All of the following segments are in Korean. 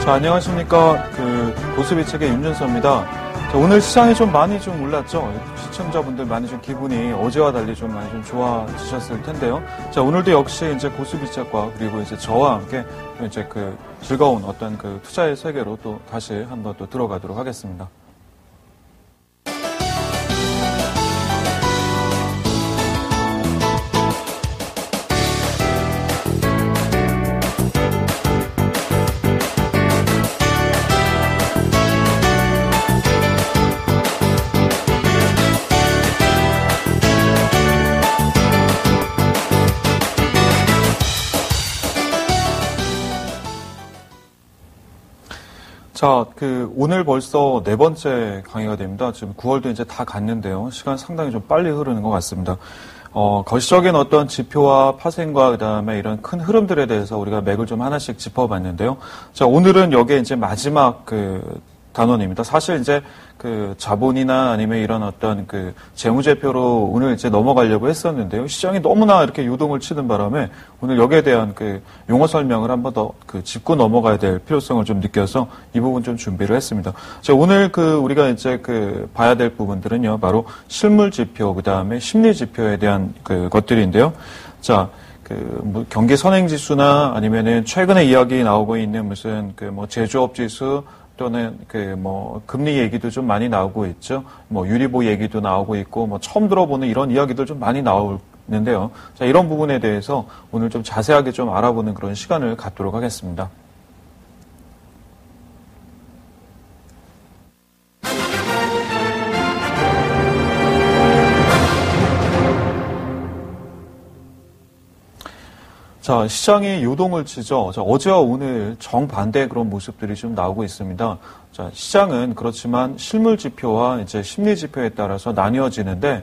자, 안녕하십니까. 보수비책의 윤준서입니다. 자, 오늘 시장이 좀 많이 좀 올랐죠. 시청자분들 많이 좀 기분이 어제와 달리 좀 많이 좀 좋아지셨을 텐데요. 자, 오늘도 역시 이제 보수비책과 그리고 이제 저와 함께 이제 즐거운 어떤 투자의 세계로 또 다시 한번 또 들어가도록 하겠습니다. 자, 오늘 벌써 네 번째 강의가 됩니다. 지금 9월도 이제 다 갔는데요. 시간 상당히 좀 빨리 흐르는 것 같습니다. 거시적인 어떤 지표와 파생과 그다음에 이런 큰 흐름들에 대해서 우리가 맥을 좀 하나씩 짚어봤는데요. 자, 오늘은 여기에 이제 마지막 단원입니다. 사실 이제 자본이나 아니면 이런 어떤 재무제표로 오늘 이제 넘어가려고 했었는데요. 시장이 너무나 이렇게 요동을 치는 바람에 오늘 여기에 대한 용어 설명을 한 번 더 짚고 넘어가야 될 필요성을 좀 느껴서 이 부분 좀 준비를 했습니다. 자, 오늘 우리가 이제 봐야 될 부분들은요. 바로 실물 지표, 그 다음에 심리 지표에 대한 것들인데요. 자, 경기 선행 지수나 아니면은 최근에 이야기 나오고 있는 무슨 제조업 지수 또는 금리 얘기도 좀 많이 나오고 있죠. 유리보 얘기도 나오고 있고 처음 들어보는 이런 이야기들 좀 많이 나오는데요. 자, 이런 부분에 대해서 오늘 좀 자세하게 좀 알아보는 그런 시간을 갖도록 하겠습니다. 자, 시장이 요동을 치죠. 자, 어제와 오늘 정반대의 그런 모습들이 좀 나오고 있습니다. 자, 시장은 그렇지만 실물 지표와 이제 심리 지표에 따라서 나뉘어지는데,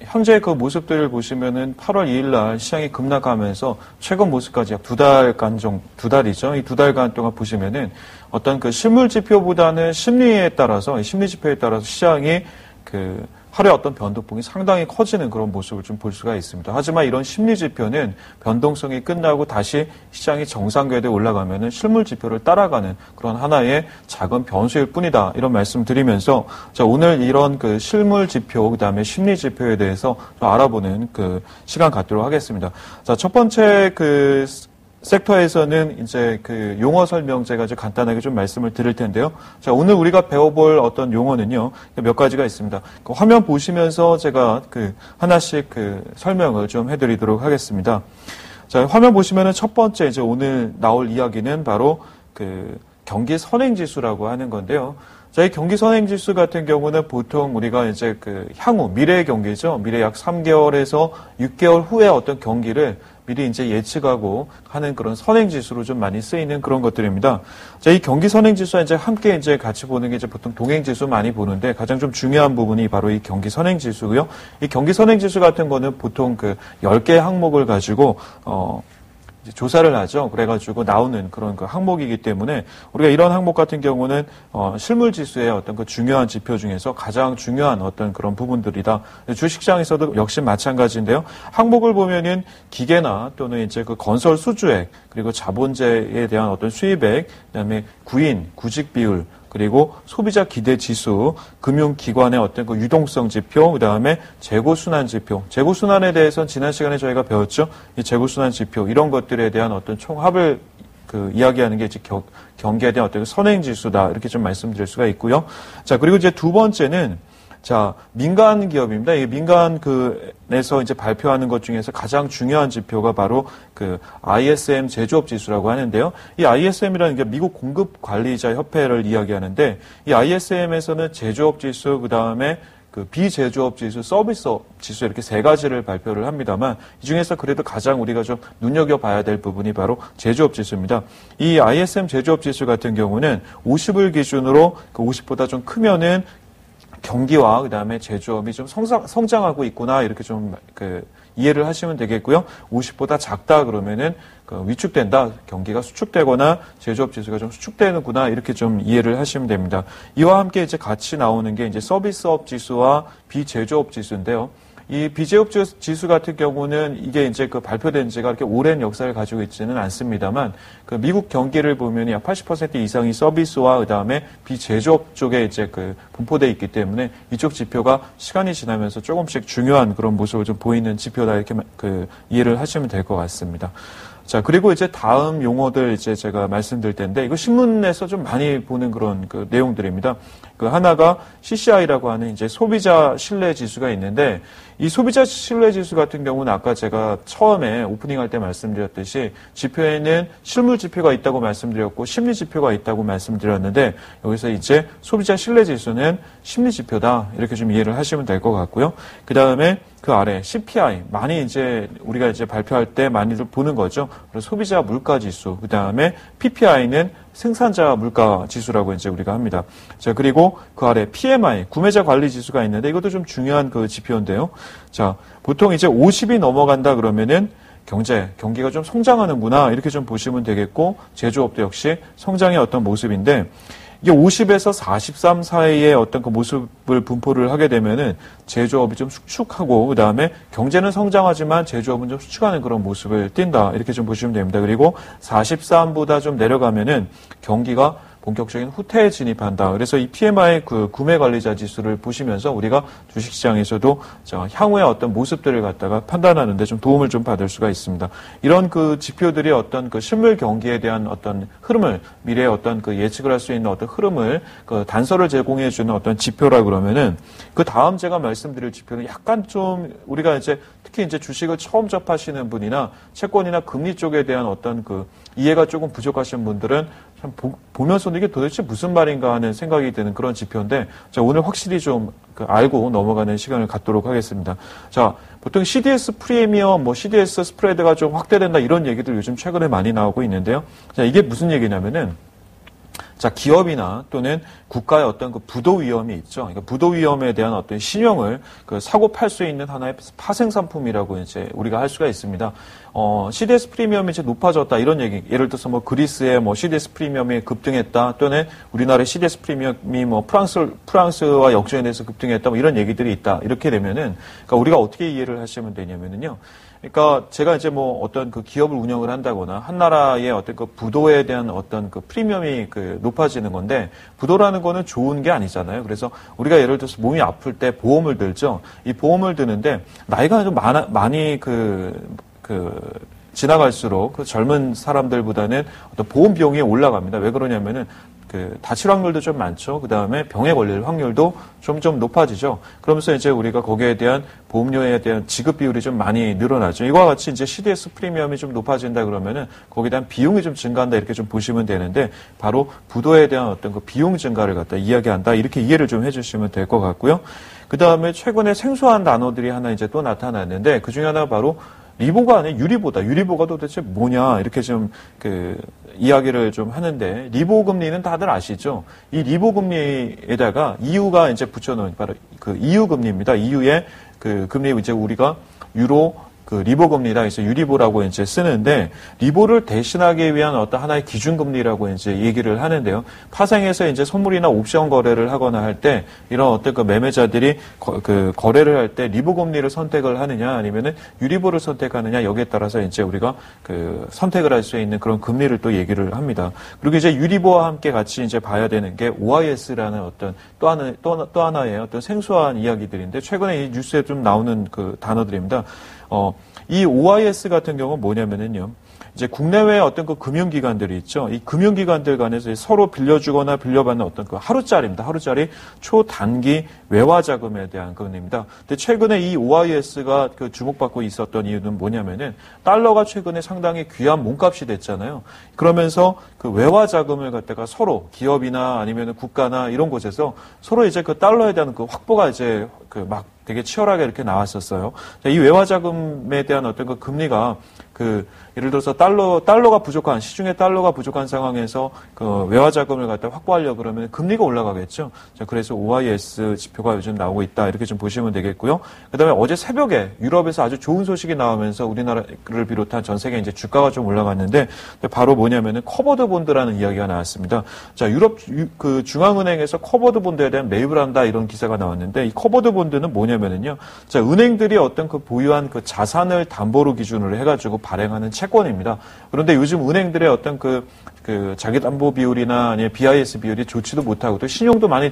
현재 그 모습들을 보시면은 8월 2일 날 시장이 급락하면서 최근 모습까지 약 두 달이죠. 이 두 달간 동안 보시면은 어떤 실물 지표보다는 심리 지표에 따라서 시장이 하루에 어떤 변동폭이 상당히 커지는 그런 모습을 좀 볼 수가 있습니다. 하지만 이런 심리 지표는 변동성이 끝나고 다시 시장이 정상궤도에 올라가면은 실물 지표를 따라가는 그런 하나의 작은 변수일 뿐이다. 이런 말씀 드리면서 자, 오늘 이런 실물 지표, 그 다음에 심리 지표에 대해서 좀 알아보는 시간 갖도록 하겠습니다. 자, 첫 번째 섹터에서는 이제 용어 설명 제가 아주 간단하게 좀 말씀을 드릴 텐데요. 자, 오늘 우리가 배워볼 어떤 용어는요, 몇 가지가 있습니다. 화면 보시면서 제가 하나씩 설명을 좀 해드리도록 하겠습니다. 자, 화면 보시면은 첫 번째 이제 오늘 나올 이야기는 바로 경기 선행지수라고 하는 건데요. 자, 이 경기 선행지수 같은 경우는 보통 우리가 이제 향후 미래의 경기죠. 미래 약 3개월에서 6개월 후에 어떤 경기를 미리 이제 예측하고 하는 그런 선행지수로 좀 많이 쓰이는 그런 것들입니다. 자, 이 경기 선행지수와 이제 함께 이제 같이 보는 게 이제 보통 동행지수 많이 보는데 가장 좀 중요한 부분이 바로 이 경기 선행지수고요. 이 경기 선행지수 같은 거는 보통 10개의 항목을 가지고, 조사를 하죠. 그래가지고 나오는 그런 항목이기 때문에 우리가 이런 항목 같은 경우는 실물 지수의 어떤 중요한 지표 중에서 가장 중요한 어떤 그런 부분들이다. 주식시장에서도 역시 마찬가지인데요. 항목을 보면은 기계나 또는 이제 건설 수주액 그리고 자본재에 대한 어떤 수입액, 그다음에 구직 비율, 그리고 소비자 기대 지수, 금융기관의 어떤 유동성 지표, 그 다음에 재고순환 지표. 재고순환에 대해서는 지난 시간에 저희가 배웠죠. 이 재고순환 지표, 이런 것들에 대한 어떤 총합을 이야기하는 게 이제 경기에 대한 어떤 선행지수다. 이렇게 좀 말씀드릴 수가 있고요. 자, 그리고 이제 두 번째는 자, 민간 기업입니다. 이 민간에서 이제 발표하는 것 중에서 가장 중요한 지표가 바로 ISM 제조업 지수라고 하는데요. 이 ISM이라는 게 미국 공급 관리자 협회를 이야기하는데 이 ISM에서는 제조업 지수, 그 다음에 비제조업 지수, 서비스업 지수 이렇게 세 가지를 발표를 합니다만 이 중에서 그래도 가장 우리가 좀 눈여겨봐야 될 부분이 바로 제조업 지수입니다. 이 ISM 제조업 지수 같은 경우는 50을 기준으로 50보다 좀 크면은 경기와 그다음에 제조업이 좀 성장하고 있구나 이렇게 좀 이해를 하시면 되겠고요. 50보다 작다 그러면은 위축된다. 경기가 수축되거나 제조업 지수가 좀 수축되는구나 이렇게 좀 이해를 하시면 됩니다. 이와 함께 이제 같이 나오는 게 이제 서비스업 지수와 비제조업 지수인데요. 이 비재업 지수 같은 경우는 이게 이제 그 발표된 지가 그렇게 오랜 역사를 가지고 있지는 않습니다만 그 미국 경기를 보면 약 80% 이상이 서비스와 그다음에 비제조업 쪽에 이제 그 분포되어 있기 때문에 이쪽 지표가 시간이 지나면서 조금씩 중요한 그런 모습을 좀 보이는 지표다 이렇게 그 이해를 하시면 될 것 같습니다. 자, 그리고 이제 다음 용어들 이제 제가 말씀드릴 텐데, 이거 신문에서 좀 많이 보는 그런 그 내용들입니다. 그 하나가 CCI라고 하는 이제 소비자 신뢰 지수가 있는데, 이 소비자 신뢰 지수 같은 경우는 아까 제가 처음에 오프닝 할 때 말씀드렸듯이 지표에는 실물 지표가 있다고 말씀드렸고 심리 지표가 있다고 말씀드렸는데, 여기서 이제 소비자 신뢰 지수는 심리 지표다. 이렇게 좀 이해를 하시면 될 것 같고요. 그 다음에 그 아래 CPI 많이 이제 우리가 이제 발표할 때 많이들 보는 거죠. 그래서 소비자 물가 지수, 그 다음에 PPI는 생산자 물가 지수라고 이제 우리가 합니다. 자, 그리고 그 아래 PMI 구매자 관리 지수가 있는데 이것도 좀 중요한 그 지표인데요. 자, 보통 이제 50이 넘어간다 그러면은 경기가 좀 성장하는구나 이렇게 좀 보시면 되겠고 제조업도 역시 성장의 어떤 모습인데. 이게 50에서 43 사이의 어떤 그 모습을 분포를 하게 되면은 제조업이 좀 수축하고 그다음에 경제는 성장하지만 제조업은 좀 수축하는 그런 모습을 띈다. 이렇게 좀 보시면 됩니다. 그리고 43보다 좀 내려가면은 경기가 본격적인 후퇴에 진입한다. 그래서 이 PMI 그 구매 관리자 지수를 보시면서 우리가 주식시장에서도 향후의 어떤 모습들을 갖다가 판단하는데 좀 도움을 좀 받을 수가 있습니다. 이런 그 지표들이 어떤 그 실물 경기에 대한 어떤 흐름을 미래의 어떤 그 예측을 할 수 있는 어떤 흐름을 그 단서를 제공해 주는 어떤 지표라 그러면은 그 다음 제가 말씀드릴 지표는 약간 좀 우리가 이제 특히 이제 주식을 처음 접하시는 분이나 채권이나 금리 쪽에 대한 어떤 그 이해가 조금 부족하신 분들은 참 보면서도 이게 도대체 무슨 말인가 하는 생각이 드는 그런 지표인데 자, 오늘 확실히 좀 알고 넘어가는 시간을 갖도록 하겠습니다. 자, 보통 CDS 프리미엄, CDS 스프레드가 좀 확대된다 이런 얘기들 요즘 최근에 많이 나오고 있는데요. 자, 이게 무슨 얘기냐면은 자, 기업이나 또는 국가의 어떤 그 부도 위험이 있죠. 그러니까 부도 위험에 대한 어떤 신용을 그 사고 팔 수 있는 하나의 파생 상품이라고 이제 우리가 할 수가 있습니다. CDS 프리미엄이 이제 높아졌다 이런 얘기. 예를 들어서 CDS의 CDS 프리미엄이 급등했다 또는 우리나라의 CDS 프리미엄이 프랑스와 역전해서 급등했다 이런 얘기들이 있다. 이렇게 되면은 그러니까 우리가 어떻게 이해를 하시면 되냐면은요. 그러니까 제가 이제 어떤 그 기업을 운영을 한다거나 한 나라의 어떤 그 부도에 대한 어떤 그 프리미엄이 그 높아지는 건데 부도라는 거는 좋은 게 아니잖아요. 그래서 우리가 예를 들어서 몸이 아플 때 보험을 들죠. 이 보험을 드는데 나이가 좀 많이 지나갈수록 그 젊은 사람들보다는 어떤 보험 비용이 올라갑니다. 왜 그러냐면은 다칠 확률도 좀 많죠. 그 다음에 병에 걸릴 확률도 좀 높아지죠. 그러면서 이제 우리가 거기에 대한 보험료에 대한 지급 비율이 좀 많이 늘어나죠. 이와 같이 이제 CDS 프리미엄이 좀 높아진다 그러면은 거기에 대한 비용이 좀 증가한다 이렇게 좀 보시면 되는데 바로 부도에 대한 어떤 그 비용 증가를 갖다 이야기한다 이렇게 이해를 좀 해주시면 될 것 같고요. 그 다음에 최근에 생소한 단어들이 하나 이제 또 나타났는데 그 중에 하나가 바로 리보가 아니라 유리보다. 유리보가 도대체 뭐냐 이렇게 좀 이야기를 좀 하는데 리보 금리는 다들 아시죠? 이 리보 금리에다가 EU가 이제 붙여놓은 바로 그 EU 금리입니다. EU의 그 금리 이제 우리가 유로 리보 금리다. 그래서 유리보라고 이제 쓰는데 리보를 대신하기 위한 어떤 하나의 기준금리라고 이제 얘기를 하는데요. 파생해서 이제 선물이나 옵션 거래를 하거나 할 때 이런 어떤 그 매매자들이 거래를 할 때 리보 금리를 선택을 하느냐 아니면은 유리보를 선택하느냐 여기에 따라서 이제 우리가 선택을 할 수 있는 그런 금리를 또 얘기를 합니다. 그리고 이제 유리보와 함께 같이 이제 봐야 되는 게 OIS라는 어떤 또 하나의 어떤 생소한 이야기들인데 최근에 이 뉴스에 좀 나오는 그 단어들입니다. 이 OIS 같은 경우는 뭐냐면은요. 이제 국내외의 어떤 그 금융기관들이 있죠. 이 금융기관들 간에서 서로 빌려주거나 빌려받는 어떤 그 하루짜리입니다. 하루짜리 초단기 외화자금에 대한 금리입니다. 근데 최근에 이 OIS가 주목받고 있었던 이유는 뭐냐면은 달러가 최근에 상당히 귀한 몸값이 됐잖아요. 그러면서 그 외화자금을 갖다가 서로 기업이나 아니면 국가나 이런 곳에서 서로 이제 그 달러에 대한 그 확보가 이제 막 되게 치열하게 이렇게 나왔었어요. 이 외화자금에 대한 어떤 그 금리가 예를 들어서 달러가 부족한, 시중에 달러가 부족한 상황에서 그 외화 자금을 갖다 확보하려고 그러면 금리가 올라가겠죠. 자, 그래서 OIS 지표가 요즘 나오고 있다. 이렇게 좀 보시면 되겠고요. 그 다음에 어제 새벽에 유럽에서 아주 좋은 소식이 나오면서 우리나라를 비롯한 전 세계 이제 주가가 좀 올라갔는데 바로 뭐냐면은 커버드 본드라는 이야기가 나왔습니다. 자, 유럽 그 중앙은행에서 커버드 본드에 대한 매입을 한다 이런 기사가 나왔는데 이 커버드 본드는 뭐냐면은요. 자, 은행들이 어떤 그 보유한 그 자산을 담보로 기준으로 해가지고 발행하는 채권입니다. 그런데 요즘 은행들의 어떤 그 자기 담보 비율이나 아니면 BIS 비율이 좋지도 못하고 또 신용도 많이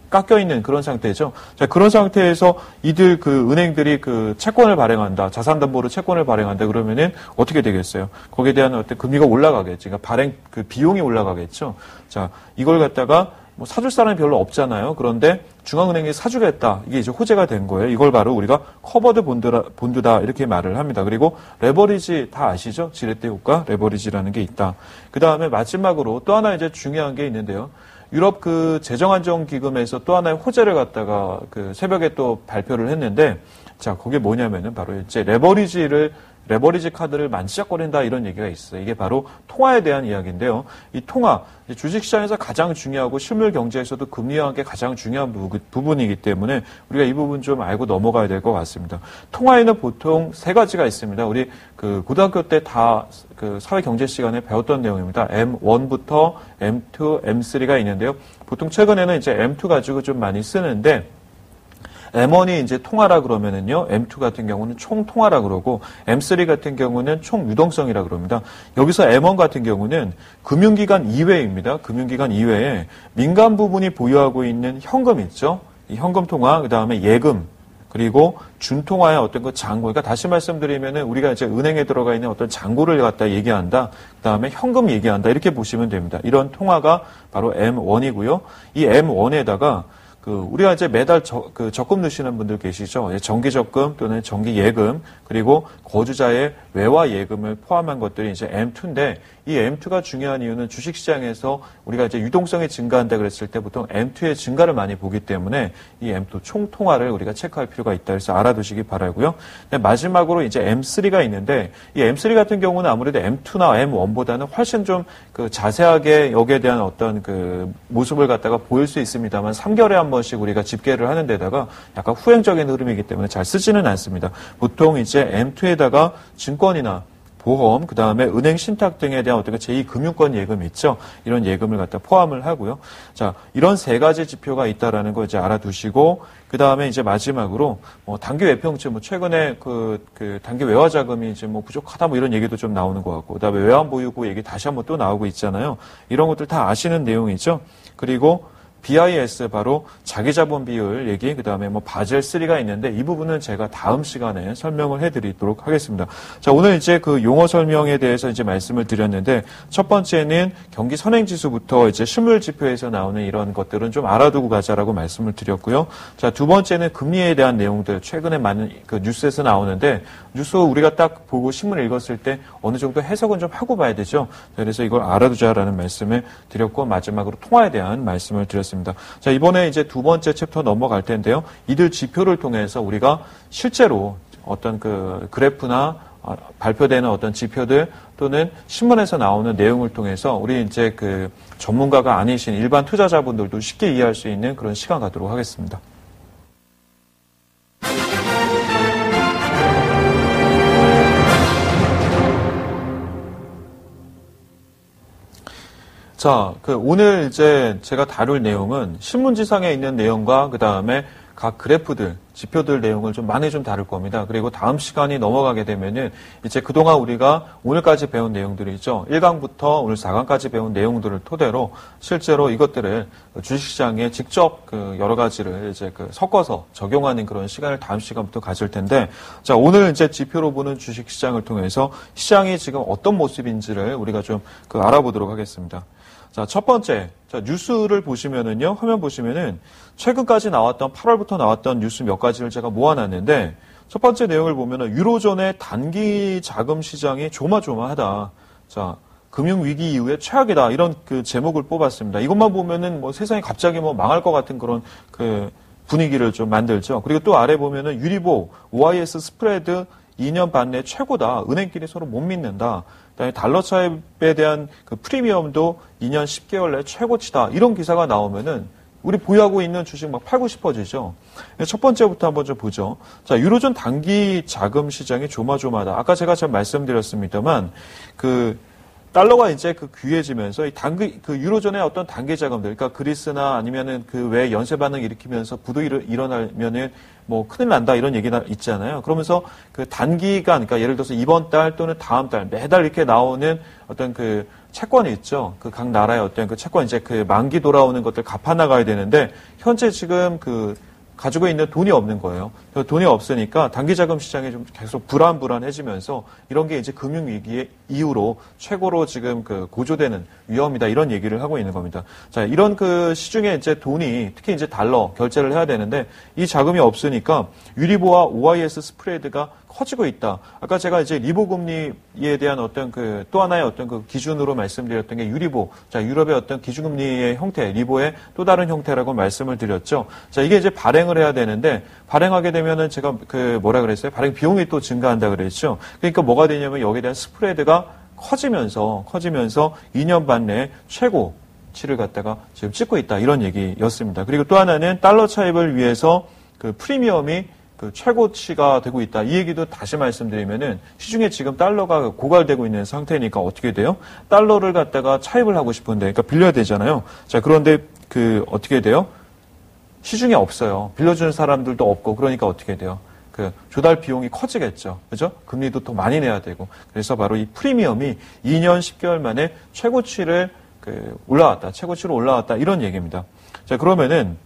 깎여 있는 그런 상태죠. 자, 그런 상태에서 이들 그 은행들이 그 채권을 발행한다. 자산 담보로 채권을 발행한다. 그러면은 어떻게 되겠어요? 거기에 대한 어떤 금리가 올라가겠죠. 그러니까 발행 그 비용이 올라가겠죠. 자, 이걸 갖다가 뭐 사줄 사람이 별로 없잖아요. 그런데 중앙은행이 사주겠다. 이게 이제 호재가 된 거예요. 이걸 바로 우리가 커버드 본드다 이렇게 말을 합니다. 그리고 레버리지 다 아시죠? 지렛대 효과, 레버리지라는 게 있다. 그 다음에 마지막으로 또 하나 이제 중요한 게 있는데요. 유럽 그 재정안정기금에서 또 하나의 호재를 갖다가 그 새벽에 또 발표를 했는데, 자, 그게 뭐냐면은 바로 이제 레버리지 카드를 만지작거린다 이런 얘기가 있어요. 이게 바로 통화에 대한 이야기인데요. 이 통화, 주식시장에서 가장 중요하고 실물 경제에서도 금리와 함께 가장 중요한 부분이기 때문에 우리가 이 부분 좀 알고 넘어가야 될 것 같습니다. 통화에는 보통 세 가지가 있습니다. 우리 그 고등학교 때 다 그 사회 경제 시간에 배웠던 내용입니다. M1부터 M2, M3가 있는데요. 보통 최근에는 이제 M2 가지고 좀 많이 쓰는데 M1이 이제 통화라 그러면은요, M2 같은 경우는 총 통화라 그러고, M3 같은 경우는 총 유동성이라 그럽니다. 여기서 M1 같은 경우는 금융기관 이외입니다. 금융기관 이외에 민간 부분이 보유하고 있는 현금 있죠? 이 현금 통화, 그 다음에 예금, 그리고 준통화의 어떤 그 잔고. 그러니까 다시 말씀드리면은 우리가 이제 은행에 들어가 있는 어떤 잔고를 갖다 얘기한다. 그 다음에 현금 얘기한다. 이렇게 보시면 됩니다. 이런 통화가 바로 M1이고요. 이 M1에다가 우리가 이제 매달 적금 넣으시는 분들 계시죠? 정기 적금 또는 정기 예금, 그리고 거주자의 외화 예금을 포함한 것들이 이제 M2인데, 이 M2가 중요한 이유는 주식시장에서 우리가 이제 유동성이 증가한다 그랬을 때 보통 M2의 증가를 많이 보기 때문에 이 M2 총통화를 우리가 체크할 필요가 있다. 그래서 알아두시기 바라고요. 마지막으로 이제 M3가 있는데, 이 M3 같은 경우는 아무래도 M2나 M1보다는 훨씬 좀 자세하게 여기에 대한 어떤 그 모습을 갖다가 보일 수 있습니다만 3개월에 한 번씩 우리가 집계를 하는 데다가 약간 후행적인 흐름이기 때문에 잘 쓰지는 않습니다. 보통 이제 M2에다가 증권이나 보험, 그 다음에 은행 신탁 등에 대한 어떤 제2금융권 예금 있죠. 이런 예금을 갖다 포함을 하고요. 자, 이런 세 가지 지표가 있다라는 거 이제 알아두시고, 그 다음에 이제 마지막으로 단기 외평치 최근에 단기 외화 자금이 이제 부족하다 이런 얘기도 좀 나오는 것 같고, 그 다음에 외환 보유고 얘기 다시 한번 또 나오고 있잖아요. 이런 것들 다 아시는 내용이죠. 그리고 BIS 바로 자기자본 비율 얘기, 그 다음에 바젤 3가 있는데 이 부분은 제가 다음 시간에 설명을 해드리도록 하겠습니다. 자, 오늘 이제 그 용어 설명에 대해서 이제 말씀을 드렸는데, 첫 번째는 경기 선행지수부터 이제 실물 지표에서 나오는 이런 것들은 좀 알아두고 가자라고 말씀을 드렸고요. 자, 두 번째는 금리에 대한 내용들, 최근에 많은 그 뉴스에서 나오는데, 뉴스 우리가 딱 보고 신문을 읽었을 때 어느 정도 해석은 좀 하고 봐야 되죠. 그래서 이걸 알아두자라는 말씀을 드렸고, 마지막으로 통화에 대한 말씀을 드렸습니다. 자, 이번에 이제 두 번째 챕터 넘어갈 텐데요. 이들 지표를 통해서 우리가 실제로 어떤 그 그래프나 발표되는 어떤 지표들 또는 신문에서 나오는 내용을 통해서 우리 이제 그 전문가가 아니신 일반 투자자분들도 쉽게 이해할 수 있는 그런 시간 갖도록 하겠습니다. 자, 오늘 이제 제가 다룰 내용은 신문지상에 있는 내용과 그 다음에 각 그래프들, 지표들 내용을 좀 많이 좀 다룰 겁니다. 그리고 다음 시간이 넘어가게 되면은 이제 그동안 우리가 오늘까지 배운 내용들이 있죠. 1강부터 오늘 4강까지 배운 내용들을 토대로 실제로 이것들을 주식시장에 직접 여러 가지를 이제 섞어서 적용하는 그런 시간을 다음 시간부터 가질 텐데, 자, 오늘 이제 지표로 보는 주식시장을 통해서 시장이 지금 어떤 모습인지를 우리가 좀 알아보도록 하겠습니다. 자, 첫 번째, 자, 뉴스를 보시면은요, 화면 보시면은 최근까지 나왔던 8월부터 나왔던 뉴스 몇 가지를 제가 모아놨는데, 첫 번째 내용을 보면은 유로존의 단기 자금 시장이 조마조마하다. 자, 금융위기 이후에 최악이다. 이런 제목을 뽑았습니다. 이것만 보면은 세상이 갑자기 망할 것 같은 그런 분위기를 좀 만들죠. 그리고 또 아래 보면은 유리보, OIS 스프레드 2년 반 내 최고다. 은행끼리 서로 못 믿는다. 그다음에 달러 차입에 대한 그 프리미엄도 2년 10개월 내 최고치다. 이런 기사가 나오면은 우리 보유하고 있는 주식 막 팔고 싶어지죠. 첫 번째부터 한번 좀 보죠. 자, 유로존 단기 자금 시장이 조마조마하다. 아까 제가 잘 말씀드렸습니다만 그 달러가 이제 그 귀해지면서 이 그 유로존의 어떤 단기 자금들, 그러니까 그리스나 아니면은 그 외 연쇄 반응 일으키면서 부도 일어나면은 뭐 큰일 난다 이런 얘기가 있잖아요. 그러면서 그 단기간, 그러니까 예를 들어서 이번 달 또는 다음 달 매달 이렇게 나오는 어떤 그 채권이 있죠. 그 각 나라의 어떤 그 채권 이제 그 만기 돌아오는 것들 갚아 나가야 되는데 현재 지금 그 가지고 있는 돈이 없는 거예요. 돈이 없으니까 단기자금 시장이 좀 계속 불안해지면서 이런 게 이제 금융위기 이후로 최고로 지금 그 고조되는 위험이다 이런 얘기를 하고 있는 겁니다. 자, 이런 그 시중에 이제 돈이 특히 이제 달러 결제를 해야 되는데 이 자금이 없으니까 유리보와 OIS 스프레드가 커지고 있다. 아까 제가 이제 리보 금리에 대한 어떤 그 또 하나의 어떤 그 기준으로 말씀드렸던 게 유리보. 자, 유럽의 어떤 기준금리의 형태, 리보의 또 다른 형태라고 말씀을 드렸죠. 자, 이게 이제 발행을 해야 되는데 발행하게 되면은 제가 그 뭐라 그랬어요? 발행 비용이 또 증가한다 그랬죠. 그러니까 뭐가 되냐면 여기에 대한 스프레드가 커지면서 2년 반 내에 최고치를 갖다가 지금 찍고 있다. 이런 얘기였습니다. 그리고 또 하나는 달러 차입을 위해서 그 프리미엄이 그 최고치가 되고 있다. 이 얘기도 다시 말씀드리면은 시중에 지금 달러가 고갈되고 있는 상태니까 어떻게 돼요? 달러를 갖다가 차입을 하고 싶은데, 그러니까 빌려야 되잖아요. 자, 그런데 그 어떻게 돼요? 시중에 없어요. 빌려주는 사람들도 없고, 그러니까 어떻게 돼요? 그 조달 비용이 커지겠죠. 그죠? 금리도 더 많이 내야 되고. 그래서 바로 이 프리미엄이 2년 10개월 만에 최고치를 최고치로 올라왔다. 이런 얘기입니다. 자, 그러면은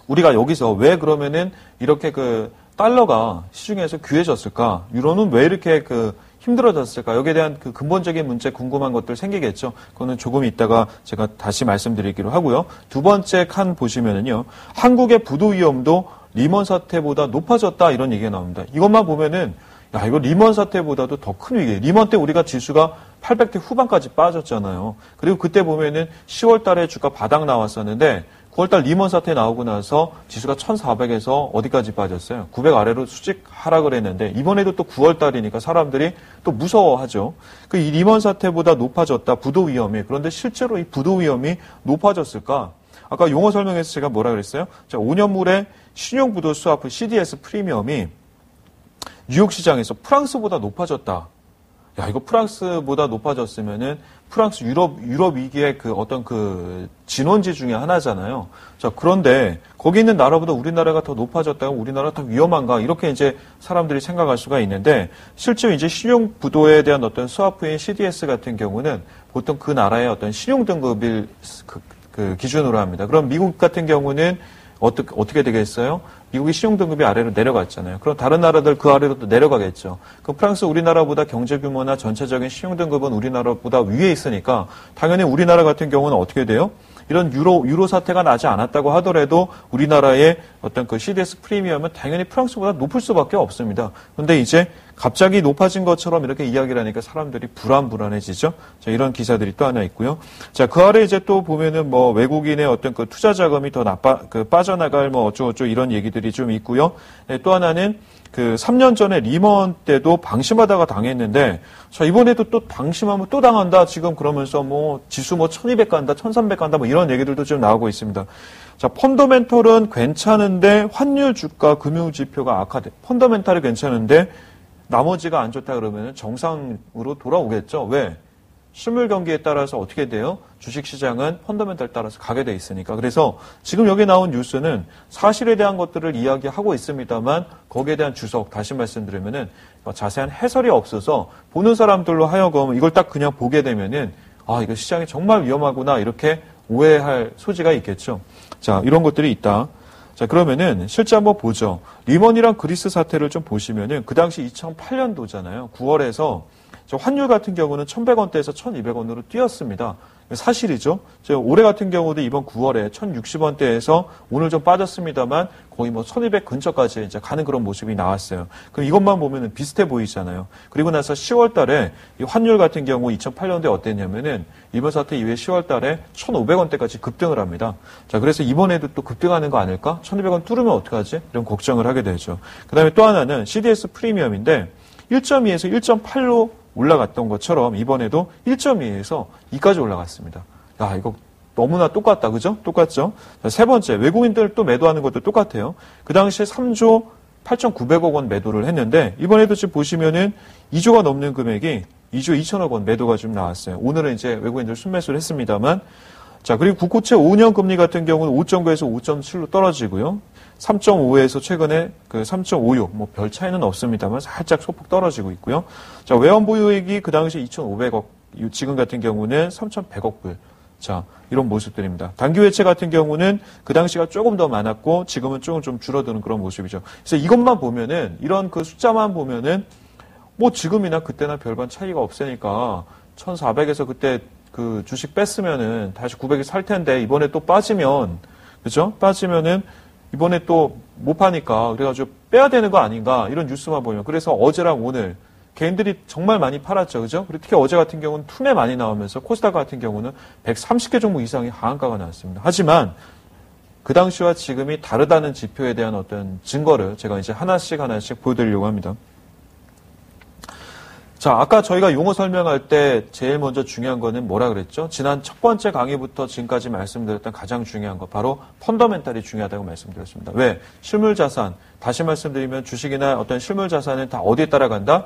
우리가 여기서 왜 그러면은 이렇게 그 달러가 시중에서 귀해졌을까? 유로는 왜 이렇게 그 힘들어졌을까? 여기에 대한 그 근본적인 문제 궁금한 것들 생기겠죠. 그거는 조금 이따가 제가 다시 말씀드리기로 하고요. 두 번째 칸 보시면은요. 한국의 부도 위험도 리먼 사태보다 높아졌다 이런 얘기가 나옵니다. 이것만 보면은 야, 이거 리먼 사태보다도 더 큰 위기. 리먼 때 우리가 지수가 800대 후반까지 빠졌잖아요. 그리고 그때 보면은 10월 달에 주가 바닥 나왔었는데 9월달 리먼 사태 나오고 나서 지수가 1400에서 어디까지 빠졌어요? 900 아래로 수직 하락을 했는데 이번에도 또 9월달이니까 사람들이 또 무서워하죠. 그 이 리먼 사태보다 높아졌다. 부도 위험이. 그런데 실제로 이 부도 위험이 높아졌을까? 아까 용어 설명에서 제가 뭐라 그랬어요? 자, 5년물의 신용부도 스와프 CDS 프리미엄이 뉴욕 시장에서 프랑스보다 높아졌다. 야, 이거 프랑스보다 높아졌으면은 프랑스 유럽 위기의 그 어떤 그 진원지 중에 하나잖아요. 자, 그런데 거기 있는 나라보다 우리나라가 더 높아졌다가 우리나라가 더 위험한가? 이렇게 이제 사람들이 생각할 수가 있는데 실제로 이제 신용 부도에 대한 어떤 스와프인 CDS 같은 경우는 보통 그 나라의 어떤 신용 등급을 그 기준으로 합니다. 그럼 미국 같은 경우는 어떻게 되겠어요? 미국이 신용등급이 아래로 내려갔잖아요. 그럼 다른 나라들 그 아래로 또 내려가겠죠. 그럼 프랑스 우리나라보다 경제 규모나 전체적인 신용등급은 우리나라보다 위에 있으니까 당연히 우리나라 같은 경우는 어떻게 돼요? 이런 유로 사태가 나지 않았다고 하더라도 우리나라의 어떤 그 CDS 프리미엄은 당연히 프랑스보다 높을 수밖에 없습니다. 그런데 이제 갑자기 높아진 것처럼 이렇게 이야기를 하니까 사람들이 불안해지죠. 자, 이런 기사들이 또 하나 있고요. 자, 그 아래 이제 또 보면은 뭐 외국인의 어떤 그 투자 자금이 더 빠져나갈 뭐 어쩌고저쩌고 이런 얘기들이 좀 있고요. 네, 또 하나는 그 3년 전에 리먼 때도 방심하다가 당했는데, 자, 이번에도 또 방심하면 또 당한다. 지금 그러면서 뭐 지수 뭐 1200 간다, 1300 간다, 뭐 이런 얘기들도 좀 나오고 있습니다. 자, 펀더멘털은 괜찮은데 환율, 주가, 금융 지표가 악화돼. 펀더멘털이 괜찮은데 나머지가 안 좋다 그러면 정상으로 돌아오겠죠. 왜? 실물 경기에 따라서 어떻게 돼요? 주식시장은 펀더멘털 따라서 가게 돼 있으니까. 그래서 지금 여기 나온 뉴스는 사실에 대한 것들을 이야기하고 있습니다만 거기에 대한 주석, 다시 말씀드리면은 자세한 해설이 없어서 보는 사람들로 하여금 이걸 딱 그냥 보게 되면은 아, 이거 시장이 정말 위험하구나 이렇게 오해할 소지가 있겠죠. 자, 이런 것들이 있다. 자, 그러면은 실제 한번 보죠. 리먼이랑 그리스 사태를 좀 보시면은 그 당시 2008년도잖아요. 9월에서 환율 같은 경우는 1,100원대에서 1,200원으로 뛰었습니다. 사실이죠. 올해 같은 경우도 이번 9월에 1,060원대에서 오늘 좀 빠졌습니다만 거의 뭐 1,200 근처까지 이제 가는 그런 모습이 나왔어요. 그럼 이것만 보면은 비슷해 보이잖아요. 그리고 나서 10월 달에 이 환율 같은 경우 2008년도에 어땠냐면은 이번 사태 이후에 10월 달에 1,500원대까지 급등을 합니다. 자, 그래서 이번에도 또 급등하는 거 아닐까? 1,200원 뚫으면 어떡하지? 이런 걱정을 하게 되죠. 그 다음에 또 하나는 CDS 프리미엄인데 1.2에서 1.8로 올라갔던 것처럼 이번에도 1.2에서 2까지 올라갔습니다. 야, 이거 너무나 똑같다. 그죠? 똑같죠? 자, 세 번째, 외국인들 또 매도하는 것도 똑같아요. 그 당시에 3조 8,900억 원 매도를 했는데 이번에도 지금 보시면은 2조가 넘는 금액이 2조 2천억 원 매도가 좀 나왔어요. 오늘은 이제 외국인들 순매수를 했습니다만 자, 그리고 국고채 5년 금리 같은 경우는 5.9에서 5.7로 떨어지고요. 3.5에서 최근에 그 3.56, 뭐 별 차이는 없습니다만 살짝 소폭 떨어지고 있고요. 자, 외환 보유액이 그 당시 2,500억, 지금 같은 경우는 3,100억 불. 자, 이런 모습들입니다. 단기 외채 같은 경우는 그 당시가 조금 더 많았고 지금은 조금 좀 줄어드는 그런 모습이죠. 그래서 이것만 보면은 이런 그 숫자만 보면은 뭐 지금이나 그때나 별반 차이가 없으니까 1,400에서 그때 그 주식 뺐으면은 다시 900에 살 텐데 이번에 또 빠지면 그죠? 빠지면은 이번에 또 못 파니까 그래가지고 빼야 되는 거 아닌가 이런 뉴스만 보면 그래서 어제랑 오늘 개인들이 정말 많이 팔았죠. 그죠? 그리고 특히 어제 같은 경우는 투매 많이 나오면서 코스닥 같은 경우는 130개 종목 이상의 하한가가 나왔습니다. 하지만 그 당시와 지금이 다르다는 지표에 대한 어떤 증거를 제가 이제 하나씩 보여드리려고 합니다. 자, 아까 저희가 용어 설명할 때 제일 먼저 중요한 거는 뭐라 그랬죠? 지난 첫 번째 강의부터 지금까지 말씀드렸던 가장 중요한 거 바로 펀더멘탈이 중요하다고 말씀드렸습니다. 왜? 실물 자산, 다시 말씀드리면 주식이나 어떤 실물 자산은 다 어디에 따라간다?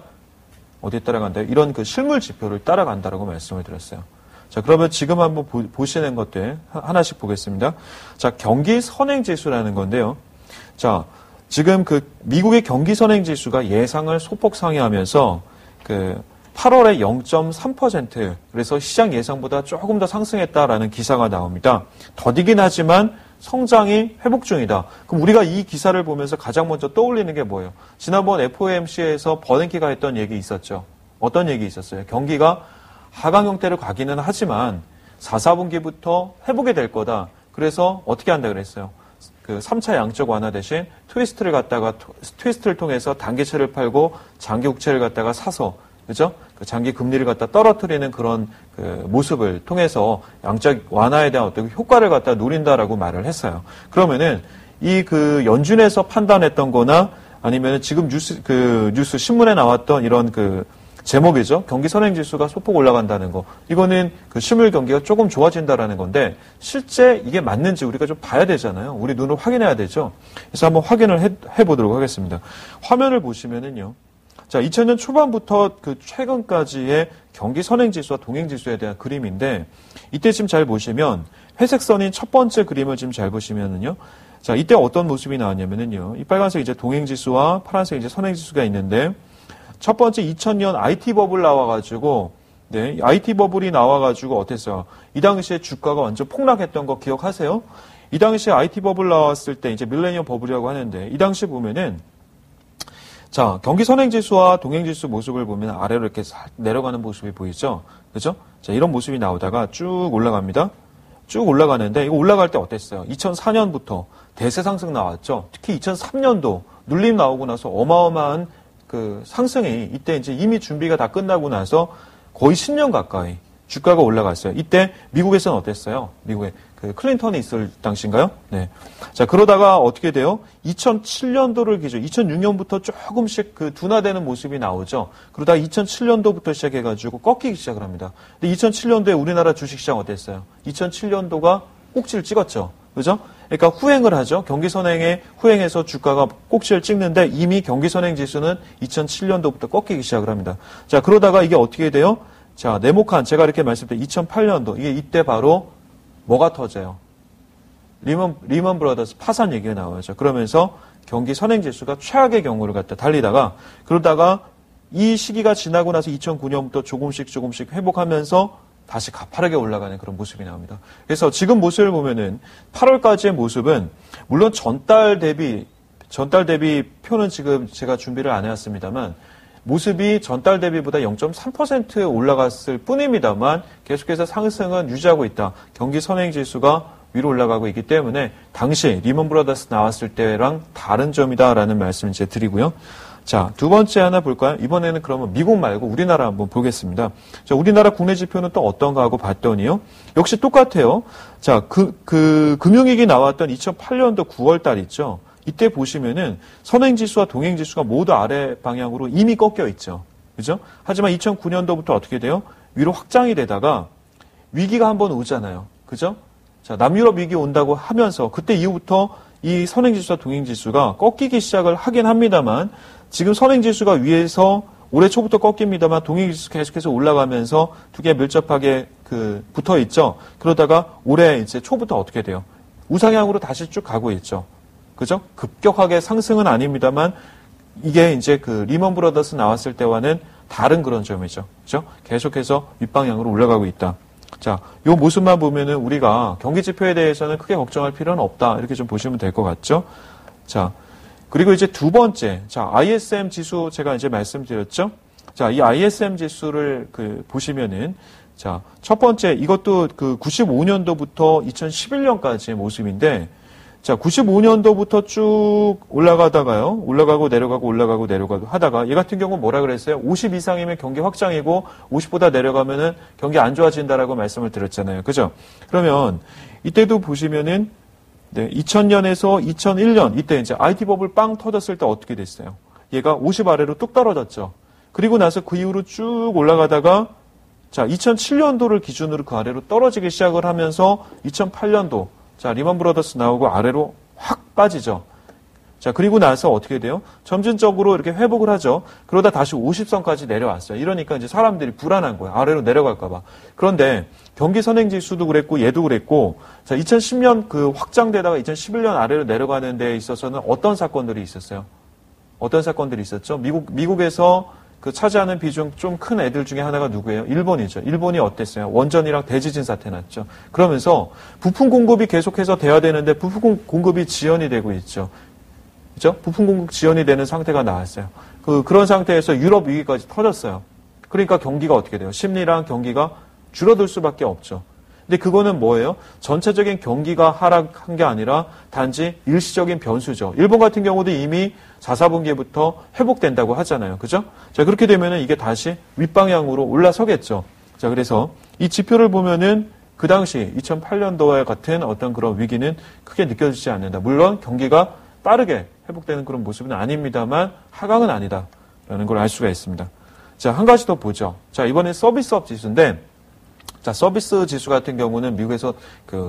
어디에 따라간다? 이런 그 실물 지표를 따라간다라고 말씀을 드렸어요. 자, 그러면 지금 한번 보시는 것들 하나씩 보겠습니다. 자, 경기 선행 지수라는 건데요. 자, 지금 그 미국의 경기 선행 지수가 예상을 소폭 상회하면서 그 8월에 0.3% 그래서 시장 예상보다 조금 더 상승했다라는 기사가 나옵니다. 더디긴 하지만 성장이 회복 중이다. 그럼 우리가 이 기사를 보면서 가장 먼저 떠올리는 게 뭐예요? 지난번 FOMC에서 버냉키가 했던 얘기 있었죠. 어떤 얘기 있었어요? 경기가 하강 형태로 가기는 하지만 4, 4분기부터 회복이 될 거다. 그래서 어떻게 한다 그랬어요? 그 3차 양적 완화 대신 트위스트를 통해서 단기채를 팔고 장기 국채를 갖다가 사서 그죠? 그 장기 금리를 갖다 떨어뜨리는 그런 그 모습을 통해서 양적 완화에 대한 어떤 효과를 갖다 노린다라고 말을 했어요. 그러면은 이 그 연준에서 판단했던 거나 아니면 지금 뉴스 신문에 나왔던 이런 그 제목이죠. 경기 선행 지수가 소폭 올라간다는 거. 이거는 그 실물 경기가 조금 좋아진다라는 건데 실제 이게 맞는지 우리가 좀 봐야 되잖아요. 우리 눈으로 확인해야 되죠. 그래서 한번 확인을 해보도록 하겠습니다. 화면을 보시면은요. 자, 2000년 초반부터 그 최근까지의 경기 선행 지수와 동행 지수에 대한 그림인데 이때 지금 잘 보시면 회색 선인 첫 번째 그림을 지금 잘 보시면은요. 자, 이때 어떤 모습이 나왔냐면은요. 이 빨간색 이제 동행 지수와 파란색 이제 선행 지수가 있는데 첫 번째 2000년 IT 버블 나와가지고, 네, IT 버블이 나와가지고 어땠어요? 이 당시에 주가가 완전 폭락했던 거 기억하세요? 이 당시에 IT 버블 나왔을 때 이제 밀레니엄 버블이라고 하는데 이 당시 보면은 자, 경기 선행지수와 동행지수 모습을 보면 아래로 이렇게 내려가는 모습이 보이죠? 그죠? 자, 이런 모습이 나오다가 쭉 올라갑니다. 쭉 올라가는데 이거 올라갈 때 어땠어요? 2004년부터 대세 상승 나왔죠? 특히 2003년도 눌림 나오고 나서 어마어마한 그 상승이 이때 이제 이미 준비가 다 끝나고 나서 거의 10년 가까이 주가가 올라갔어요. 이때 미국에서는 어땠어요? 미국에 그 클린턴이 있을 당시인가요? 네. 자, 그러다가 어떻게 돼요? 2007년도를 기준, 2006년부터 조금씩 그 둔화되는 모습이 나오죠. 그러다가 2007년도부터 시작해가지고 꺾이기 시작을 합니다. 근데 2007년도에 우리나라 주식시장 어땠어요? 2007년도가 꼭지를 찍었죠. 그죠? 그러니까 후행을 하죠. 경기 선행에 후행해서 주가가 꼭지를 찍는데 이미 경기 선행 지수는 2007년도부터 꺾이기 시작을 합니다. 자, 그러다가 이게 어떻게 돼요? 자, 네모칸 제가 이렇게 말씀드린 2008년도 이게 이때 바로 뭐가 터져요? 리먼 브라더스 파산 얘기가 나와요. 그러면서 경기 선행 지수가 최악의 경우를 갖다 달리다가 그러다가 이 시기가 지나고 나서 2009년부터 조금씩 회복하면서 다시 가파르게 올라가는 그런 모습이 나옵니다. 그래서 지금 모습을 보면은 8월까지의 모습은 물론 전달 대비 표는 지금 제가 준비를 안 해왔습니다만 모습이 전달 대비보다 0.3% 올라갔을 뿐입니다만 계속해서 상승은 유지하고 있다. 경기 선행 지수가 위로 올라가고 있기 때문에 당시 리먼 브라더스 나왔을 때랑 다른 점이다라는 말씀을 이제 드리고요. 자, 두 번째 하나 볼까요? 이번에는 그러면 미국 말고 우리나라 한번 보겠습니다. 자, 우리나라 국내 지표는 또 어떤가 하고 봤더니요. 역시 똑같아요. 자, 금융위기 나왔던 2008년도 9월 달 있죠. 이때 보시면은 선행지수와 동행지수가 모두 아래 방향으로 이미 꺾여 있죠. 그죠? 하지만 2009년도부터 어떻게 돼요? 위로 확장이 되다가 위기가 한번 오잖아요. 그죠? 자, 남유럽 위기 온다고 하면서 그때 이후부터 이 선행지수와 동행지수가 꺾이기 시작을 하긴 합니다만 지금 선행지수가 위에서 올해 초부터 꺾입니다만 동행지수 계속해서 올라가면서 두 개 밀접하게 붙어 있죠. 그러다가 올해 이제 초부터 어떻게 돼요? 우상향으로 다시 쭉 가고 있죠. 그죠? 급격하게 상승은 아닙니다만 이게 이제 리먼 브라더스 나왔을 때와는 다른 그런 점이죠. 그죠? 계속해서 윗방향으로 올라가고 있다. 자, 요 모습만 보면은 우리가 경기 지표에 대해서는 크게 걱정할 필요는 없다. 이렇게 좀 보시면 될 것 같죠? 자, 그리고 이제 두 번째. 자, ISM 지수 제가 이제 말씀드렸죠? 자, 이 ISM 지수를 보시면은 자, 첫 번째 이것도 95년도부터 2011년까지의 모습인데 자, 95년도부터 쭉 올라가다가요. 올라가고 내려가고 올라가고 내려가고 하다가 얘 같은 경우는 뭐라 그랬어요? 50 이상이면 경기 확장이고 50보다 내려가면은 경기 안 좋아진다라고 말씀을 드렸잖아요. 그죠? 그러면 이때도 보시면은 네, 2000년에서 2001년 이때 이제 IT 버블 빵 터졌을 때 어떻게 됐어요? 얘가 50 아래로 뚝 떨어졌죠. 그리고 나서 그 이후로 쭉 올라가다가 자, 2007년도를 기준으로 그 아래로 떨어지기 시작을 하면서 2008년도 자, 리먼 브라더스 나오고 아래로 확 빠지죠. 자, 그리고 나서 어떻게 돼요? 점진적으로 이렇게 회복을 하죠. 그러다 다시 50선까지 내려왔어요. 이러니까 이제 사람들이 불안한 거예요. 아래로 내려갈까봐. 그런데 경기 선행지수도 그랬고 얘도 그랬고 자, 2010년 확장되다가 2011년 아래로 내려가는 데 있어서는 어떤 사건들이 있었어요? 어떤 사건들이 있었죠? 미국에서 차지하는 비중 좀 큰 애들 중에 하나가 누구예요? 일본이죠. 일본이 어땠어요? 원전이랑 대지진 사태 났죠. 그러면서 부품 공급이 계속해서 돼야 되는데 부품 공급이 지연이 되고 있죠. 그죠? 부품 공급 지연이 되는 상태가 나왔어요. 그런 상태에서 유럽 위기까지 터졌어요. 그러니까 경기가 어떻게 돼요? 심리랑 경기가 줄어들 수밖에 없죠. 근데 그거는 뭐예요? 전체적인 경기가 하락한 게 아니라 단지 일시적인 변수죠. 일본 같은 경우도 이미 4, 4분기부터 회복된다고 하잖아요. 그죠? 자, 그렇게 되면은 이게 다시 윗방향으로 올라서겠죠. 자, 그래서 이 지표를 보면은 그 당시 2008년도와 같은 어떤 그런 위기는 크게 느껴지지 않는다. 물론 경기가 빠르게 회복되는 그런 모습은 아닙니다만 하강은 아니다라는 걸 알 수가 있습니다. 자, 한 가지 더 보죠. 자, 이번엔 서비스업 지수인데 자, 서비스 지수 같은 경우는 미국에서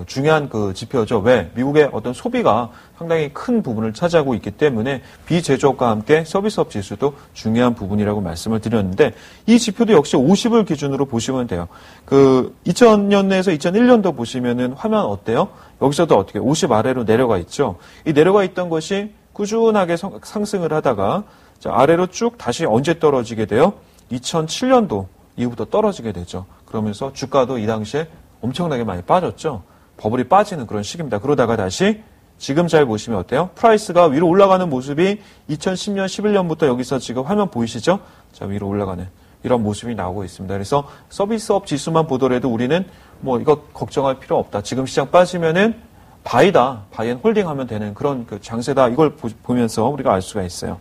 중요한 지표죠. 왜? 미국의 어떤 소비가 상당히 큰 부분을 차지하고 있기 때문에 비제조업과 함께 서비스업 지수도 중요한 부분이라고 말씀을 드렸는데 이 지표도 역시 50을 기준으로 보시면 돼요. 2000년에서 2001년도 보시면은 화면 어때요? 여기서도 어떻게 50 아래로 내려가 있죠. 이 내려가 있던 것이 꾸준하게 상승을 하다가 자, 아래로 쭉 다시 언제 떨어지게 돼요? 2007년도 이후부터 떨어지게 되죠. 그러면서 주가도 이 당시에 엄청나게 많이 빠졌죠. 버블이 빠지는 그런 시기입니다. 그러다가 다시 지금 잘 보시면 어때요? 프라이스가 위로 올라가는 모습이 2010년, 11년부터 여기서 지금 화면 보이시죠? 자, 위로 올라가는 이런 모습이 나오고 있습니다. 그래서 서비스업 지수만 보더라도 우리는 뭐 이거 걱정할 필요 없다. 지금 시장 빠지면은 바이다. 바이 앤 홀딩 하면 되는 그런 장세다. 이걸 보면서 우리가 알 수가 있어요.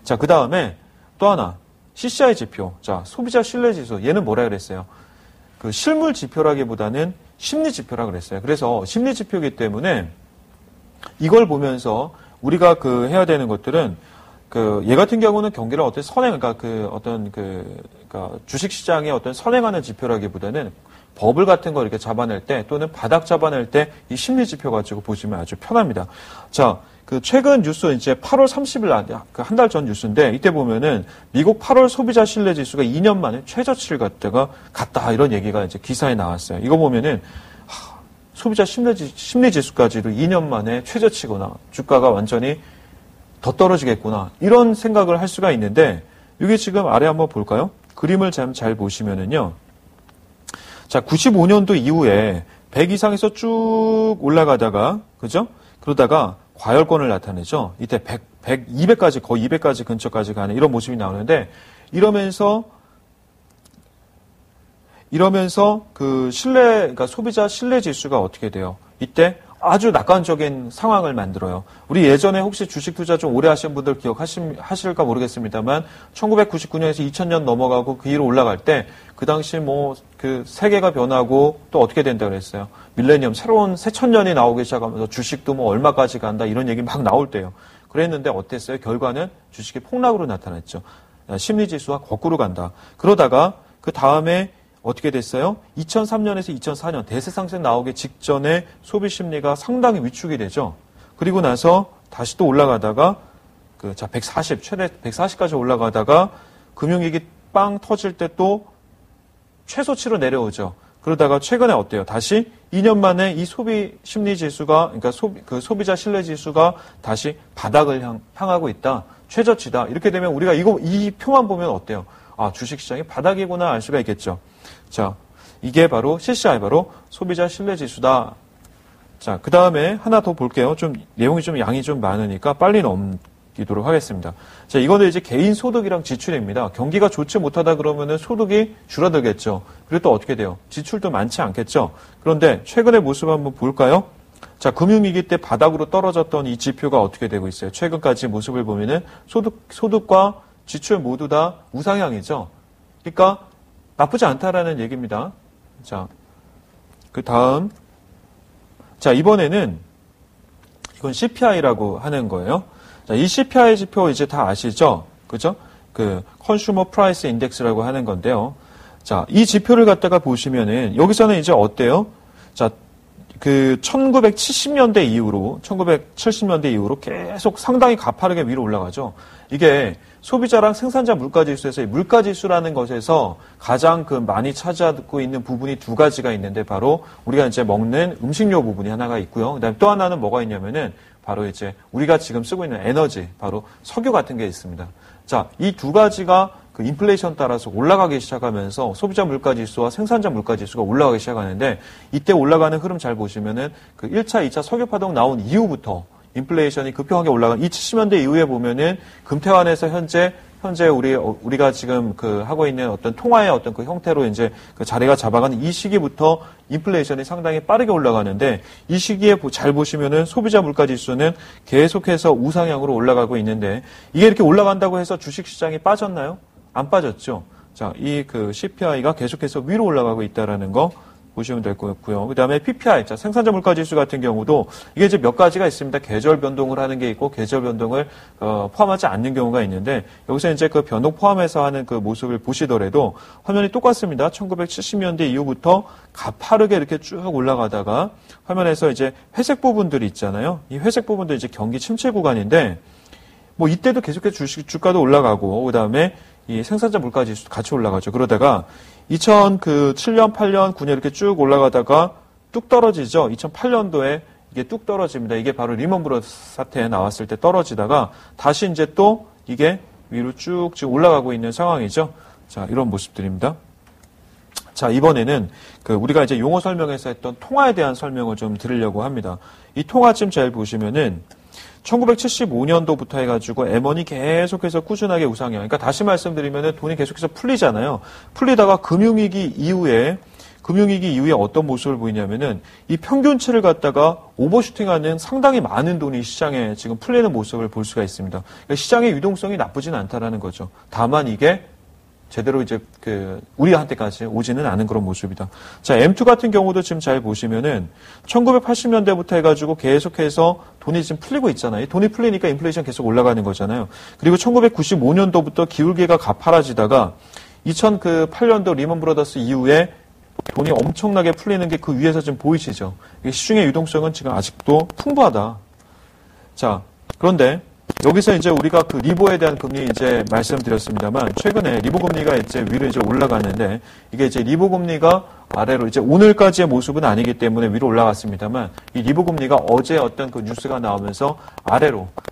자, 그 다음에 또 하나. CCI 지표. 자, 소비자 신뢰 지수. 얘는 뭐라 그랬어요? 실물 지표라기보다는 심리 지표라 그랬어요. 그래서 심리 지표이기 때문에 이걸 보면서 우리가 해야 되는 것들은 얘 같은 경우는 경기를 어떤 그러니까 주식 시장의 어떤 선행하는 지표라기보다는 버블 같은 거 이렇게 잡아낼 때 또는 바닥 잡아낼 때 이 심리 지표 가지고 보시면 아주 편합니다. 자, 최근 뉴스 이제 8월 30일 한 달 전 뉴스인데 이때 보면은 미국 8월 소비자 신뢰 지수가 2년 만에 최저치를 갔다 이런 얘기가 이제 기사에 나왔어요. 이거 보면은 소비자 심리 지수까지도 2년 만에 최저치거나 주가가 완전히 더 떨어지겠구나 이런 생각을 할 수가 있는데 이게 지금 아래 한번 볼까요? 그림을 잘 보시면은요. 자, 95년도 이후에 100 이상에서 쭉 올라가다가 그죠? 그러다가 과열권을 나타내죠. 이때 100, 200까지 거의 200까지 근처까지 가는 이런 모습이 나오는데 이러면서 그러니까 소비자 신뢰 지수가 어떻게 돼요? 이때 아주 낙관적인 상황을 만들어요. 우리 예전에 혹시 주식 투자 좀 오래 하신 분들 기억하실까 모르겠습니다만 1999년에서 2000년 넘어가고 그 이후로 올라갈 때 그 당시 세계가 변하고 또 어떻게 된다 그랬어요. 밀레니엄 새로운 새천년이 나오기 시작하면서 주식도 얼마까지 간다 이런 얘기 막 나올 때요. 그랬는데 어땠어요? 결과는 주식이 폭락으로 나타났죠. 심리지수와 거꾸로 간다. 그러다가 그 다음에 어떻게 됐어요? 2003년에서 2004년 대세상승 나오기 직전에 소비 심리가 상당히 위축이 되죠. 그리고 나서 다시 또 올라가다가 140, 최대 140까지 올라가다가 금융위기 빵 터질 때 또 최소치로 내려오죠. 그러다가 최근에 어때요? 다시 2년 만에 이 소비 심리 지수가, 그러니까 소비자 신뢰 지수가 다시 바닥을 향하고 있다. 최저치다. 이렇게 되면 우리가 이 표만 보면 어때요? 아, 주식시장이 바닥이구나 알 수가 있겠죠. 자, 이게 바로 CCI, 바로 소비자 신뢰 지수다. 자, 그 다음에 하나 더 볼게요. 내용이 양이 좀 많으니까 빨리 넘기도록 하겠습니다. 자, 이거는 이제 개인 소득이랑 지출입니다. 경기가 좋지 못하다 그러면은 소득이 줄어들겠죠. 그리고 또 어떻게 돼요? 지출도 많지 않겠죠. 그런데 최근의 모습 한번 볼까요? 자, 금융위기 때 바닥으로 떨어졌던 이 지표가 어떻게 되고 있어요? 최근까지 모습을 보면은 소득과 지출 모두 다 우상향이죠. 그러니까 나쁘지 않다라는 얘기입니다. 자, 그 다음. 자, 이번에는 이건 CPI라고 하는 거예요. 자, 이 CPI 지표 이제 다 아시죠? 그죠? Consumer Price Index라고 하는 건데요. 자, 이 지표를 갖다가 보시면은 여기서는 이제 어때요? 자, 1970년대 이후로 계속 상당히 가파르게 위로 올라가죠. 이게 소비자랑 생산자 물가지수에서 이 물가지수라는 것에서 가장 많이 차지하고 있는 부분이 두 가지가 있는데 바로 우리가 이제 먹는 음식료 부분이 하나가 있고요. 그다음에 또 하나는 뭐가 있냐면은 바로 이제 우리가 지금 쓰고 있는 에너지, 바로 석유 같은 게 있습니다. 자, 이 두 가지가 인플레이션 따라서 올라가기 시작하면서 소비자 물가지수와 생산자 물가지수가 올라가기 시작하는데 이때 올라가는 흐름 잘 보시면은 1차, 2차 석유 파동 나온 이후부터 인플레이션이 급격하게 올라간 이 70년대 이후에 보면은 금태환에서 현재 우리가 지금 하고 있는 어떤 통화의 어떤 형태로 이제 자리가 잡아가는 이 시기부터 인플레이션이 상당히 빠르게 올라가는데 이 시기에 잘 보시면은 소비자 물가 지수는 계속해서 우상향으로 올라가고 있는데 이게 이렇게 올라간다고 해서 주식 시장이 빠졌나요? 안 빠졌죠. 자, 이 CPI가 계속해서 위로 올라가고 있다라는 거 보시면 될 것 같고요. 그 다음에 PPI, 자, 생산자 물가 지수 같은 경우도 이게 이제 몇 가지가 있습니다. 계절 변동을 하는 게 있고 계절 변동을 포함하지 않는 경우가 있는데 여기서 이제 변동 포함해서 하는 모습을 보시더라도 화면이 똑같습니다. 1970년대 이후부터 가파르게 이렇게 쭉 올라가다가 화면에서 이제 회색 부분들이 있잖아요. 이 회색 부분도 이제 경기 침체 구간인데 뭐 이때도 계속해서 주가도 올라가고 그 다음에 이 생산자 물가 지수도 같이 올라가죠. 그러다가 2007년, 8년, 9년 이렇게 쭉 올라가다가 뚝 떨어지죠. 2008년도에 이게 뚝 떨어집니다. 이게 바로 리먼 브러더스 사태 나왔을 때 떨어지다가 다시 이제 또 이게 위로 쭉 지금 올라가고 있는 상황이죠. 자, 이런 모습들입니다. 자, 이번에는 우리가 이제 용어 설명에서 했던 통화에 대한 설명을 좀 드리려고 합니다. 이 통화쯤 잘 보시면은 1975년도부터 해가지고 M1이 계속해서 꾸준하게 우상향. 그러니까 다시 말씀드리면은 돈이 계속해서 풀리잖아요. 풀리다가 금융위기 이후에 어떤 모습을 보이냐면은 이 평균치를 갖다가 오버슈팅하는 상당히 많은 돈이 시장에 지금 풀리는 모습을 볼 수가 있습니다. 그러니까 시장의 유동성이 나쁘진 않다라는 거죠. 다만 이게 제대로 이제 우리한테까지 오지는 않은 그런 모습이다. 자, M2 같은 경우도 지금 잘 보시면은 1980년대부터 해가지고 계속해서 돈이 지금 풀리고 있잖아요. 돈이 풀리니까 인플레이션 계속 올라가는 거잖아요. 그리고 1995년도부터 기울기가 가파라지다가 2008년도 리먼 브러더스 이후에 돈이 엄청나게 풀리는 게 그 위에서 지금 보이시죠? 시중의 유동성은 지금 아직도 풍부하다. 자, 그런데 여기서 이제 우리가 리보에 대한 금리 이제 말씀드렸습니다만 최근에 리보 금리가 이제 위로 이제 올라가는데 이게 이제 리보 금리가 아래로 이제 오늘까지의 모습은 아니기 때문에 위로 올라갔습니다만 이 리보 금리가 어제 어떤 뉴스가 나오면서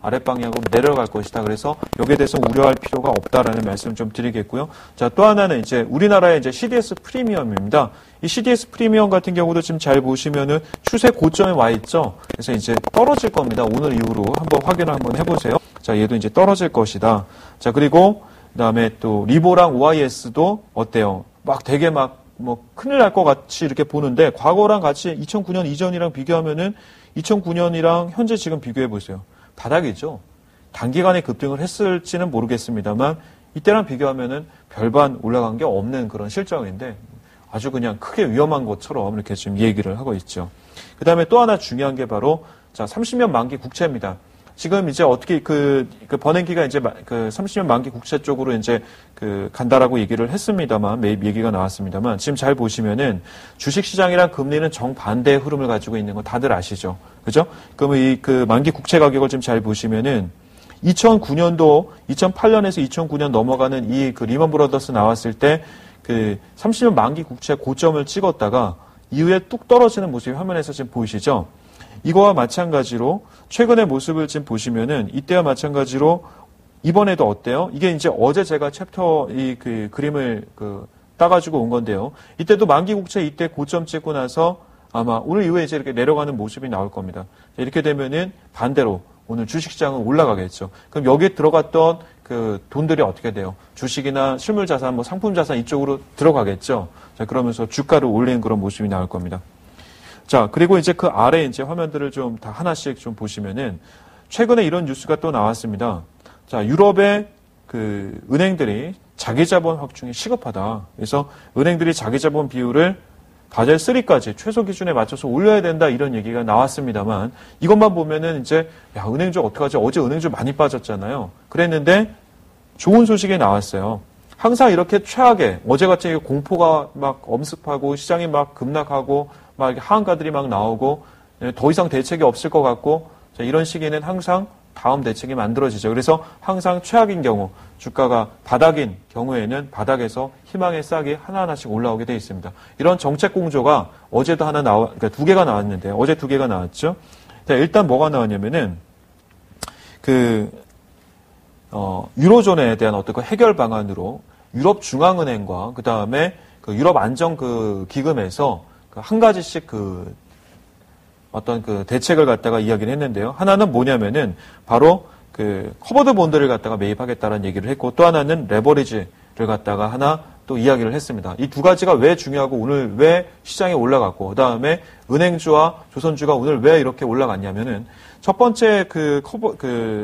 아랫방향으로 내려갈 것이다. 그래서 여기에 대해서 우려할 필요가 없다라는 말씀 좀 드리겠고요. 자, 또 하나는 이제 우리나라의 이제 CDS 프리미엄입니다. 이 CDS 프리미엄 같은 경우도 지금 잘 보시면은 추세 고점에 와 있죠. 그래서 이제 떨어질 겁니다. 오늘 이후로 한번 확인을 한번 해보세요. 자, 얘도 이제 떨어질 것이다. 자, 그리고 그다음에 또 리보랑 OIS도 어때요? 되게 큰일 날 것 같이 이렇게 보는데 과거랑 같이 2009년 이전이랑 비교하면은 2009년이랑 현재 지금 비교해 보세요. 바닥이죠. 단기간에 급등을 했을지는 모르겠습니다만 이때랑 비교하면은 별반 올라간 게 없는 그런 실정인데 아주 그냥 크게 위험한 것처럼 이렇게 지금 얘기를 하고 있죠. 그 다음에 또 하나 중요한 게 바로 30년 만기 국채입니다. 지금 이제 어떻게 그 버냉키가 이제 그 30년 만기 국채 쪽으로 이제 간다라고 얘기를 했습니다만, 매입 얘기가 나왔습니다만, 지금 잘 보시면은 주식시장이랑 금리는 정반대의 흐름을 가지고 있는 거 다들 아시죠? 그죠? 그럼 그 만기 국채 가격을 지금 잘 보시면은 2009년도 2008년에서 2009년 넘어가는 그 리먼 브러더스 나왔을 때 그 30년 만기 국채 고점을 찍었다가 이후에 뚝 떨어지는 모습이 화면에서 지금 보이시죠? 이거와 마찬가지로 최근의 모습을 지금 보시면은 이때와 마찬가지로 이번에도 어때요? 이게 이제 어제 제가 챕터 그 그림을 따가지고 온 건데요. 이때도 만기 국채 이때 고점 찍고 나서 아마 오늘 이후에 이제 이렇게 내려가는 모습이 나올 겁니다. 이렇게 되면은 반대로 오늘 주식시장은 올라가겠죠. 그럼 여기에 들어갔던 그 돈들이 어떻게 돼요? 주식이나 실물자산, 뭐 상품자산 이쪽으로 들어가겠죠. 자, 그러면서 주가를 올리는 그런 모습이 나올 겁니다. 자, 그리고 이제 그 아래 이제 화면들을 좀 다 하나씩 좀 보시면은 최근에 이런 뉴스가 또 나왔습니다. 자, 유럽의 그 은행들이 자기 자본 확충이 시급하다. 그래서 은행들이 자기 자본 비율을 바젤 3까지 최소 기준에 맞춰서 올려야 된다 이런 얘기가 나왔습니다만 이것만 보면은 이제 야, 은행주 어떡하지? 어제 은행주 많이 빠졌잖아요. 그랬는데 좋은 소식이 나왔어요. 항상 이렇게 최악의 어제같이 공포가 막 엄습하고 시장이 막 급락하고 막 하한가들이 막 나오고 더 이상 대책이 없을 것 같고 자, 이런 시기는 항상 다음 대책이 만들어지죠. 그래서 항상 최악인 경우 주가가 바닥인 경우에는 바닥에서 희망의 싹이 하나하나씩 올라오게 돼 있습니다. 이런 정책 공조가 어제도 그러니까 2개가 나왔는데 어제 2개가 나왔죠. 자, 일단 뭐가 나왔냐면은 유로존에 대한 어떤 그 해결 방안으로 유럽 중앙은행과 그 다음에 그 유럽 안정 기금에서 한 가지씩 어떤 그 대책을 갖다가 이야기를 했는데요. 하나는 뭐냐면은 바로 그 커버드 본드를 갖다가 매입하겠다는 얘기를 했고 또 하나는 레버리지를 갖다가 하나 또 이야기를 했습니다. 이 두 가지가 왜 중요하고 오늘 왜 시장에 올라갔고 그 다음에 은행주와 조선주가 오늘 왜 이렇게 올라갔냐면은 첫 번째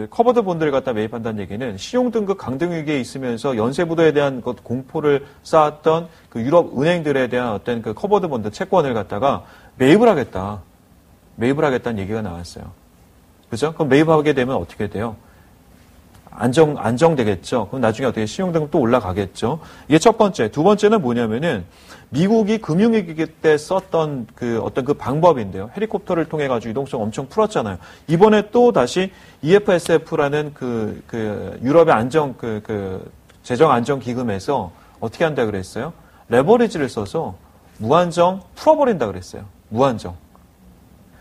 커버드 본드를 갖다 매입한다는 얘기는 신용등급 강등 위기에 있으면서 연쇄부도에 대한 공포를 쌓았던 그 유럽 은행들에 대한 어떤 그 커버드 본드 채권을 갖다가 매입을 하겠다는 얘기가 나왔어요. 그죠? 그럼 매입하게 되면 어떻게 돼요? 안정되겠죠. 그럼 나중에 어떻게 신용등급 또 올라가겠죠. 이게 첫 번째. 두 번째는 뭐냐면은 미국이 금융위기 때 썼던 어떤 그 방법인데요. 헬리콥터를 통해 가지고 이동성 엄청 풀었잖아요. 이번에 또 다시 EFSF라는 유럽의 재정 안정 기금에서 어떻게 한다 그랬어요? 레버리지를 써서 무한정 풀어버린다 그랬어요. 무한정.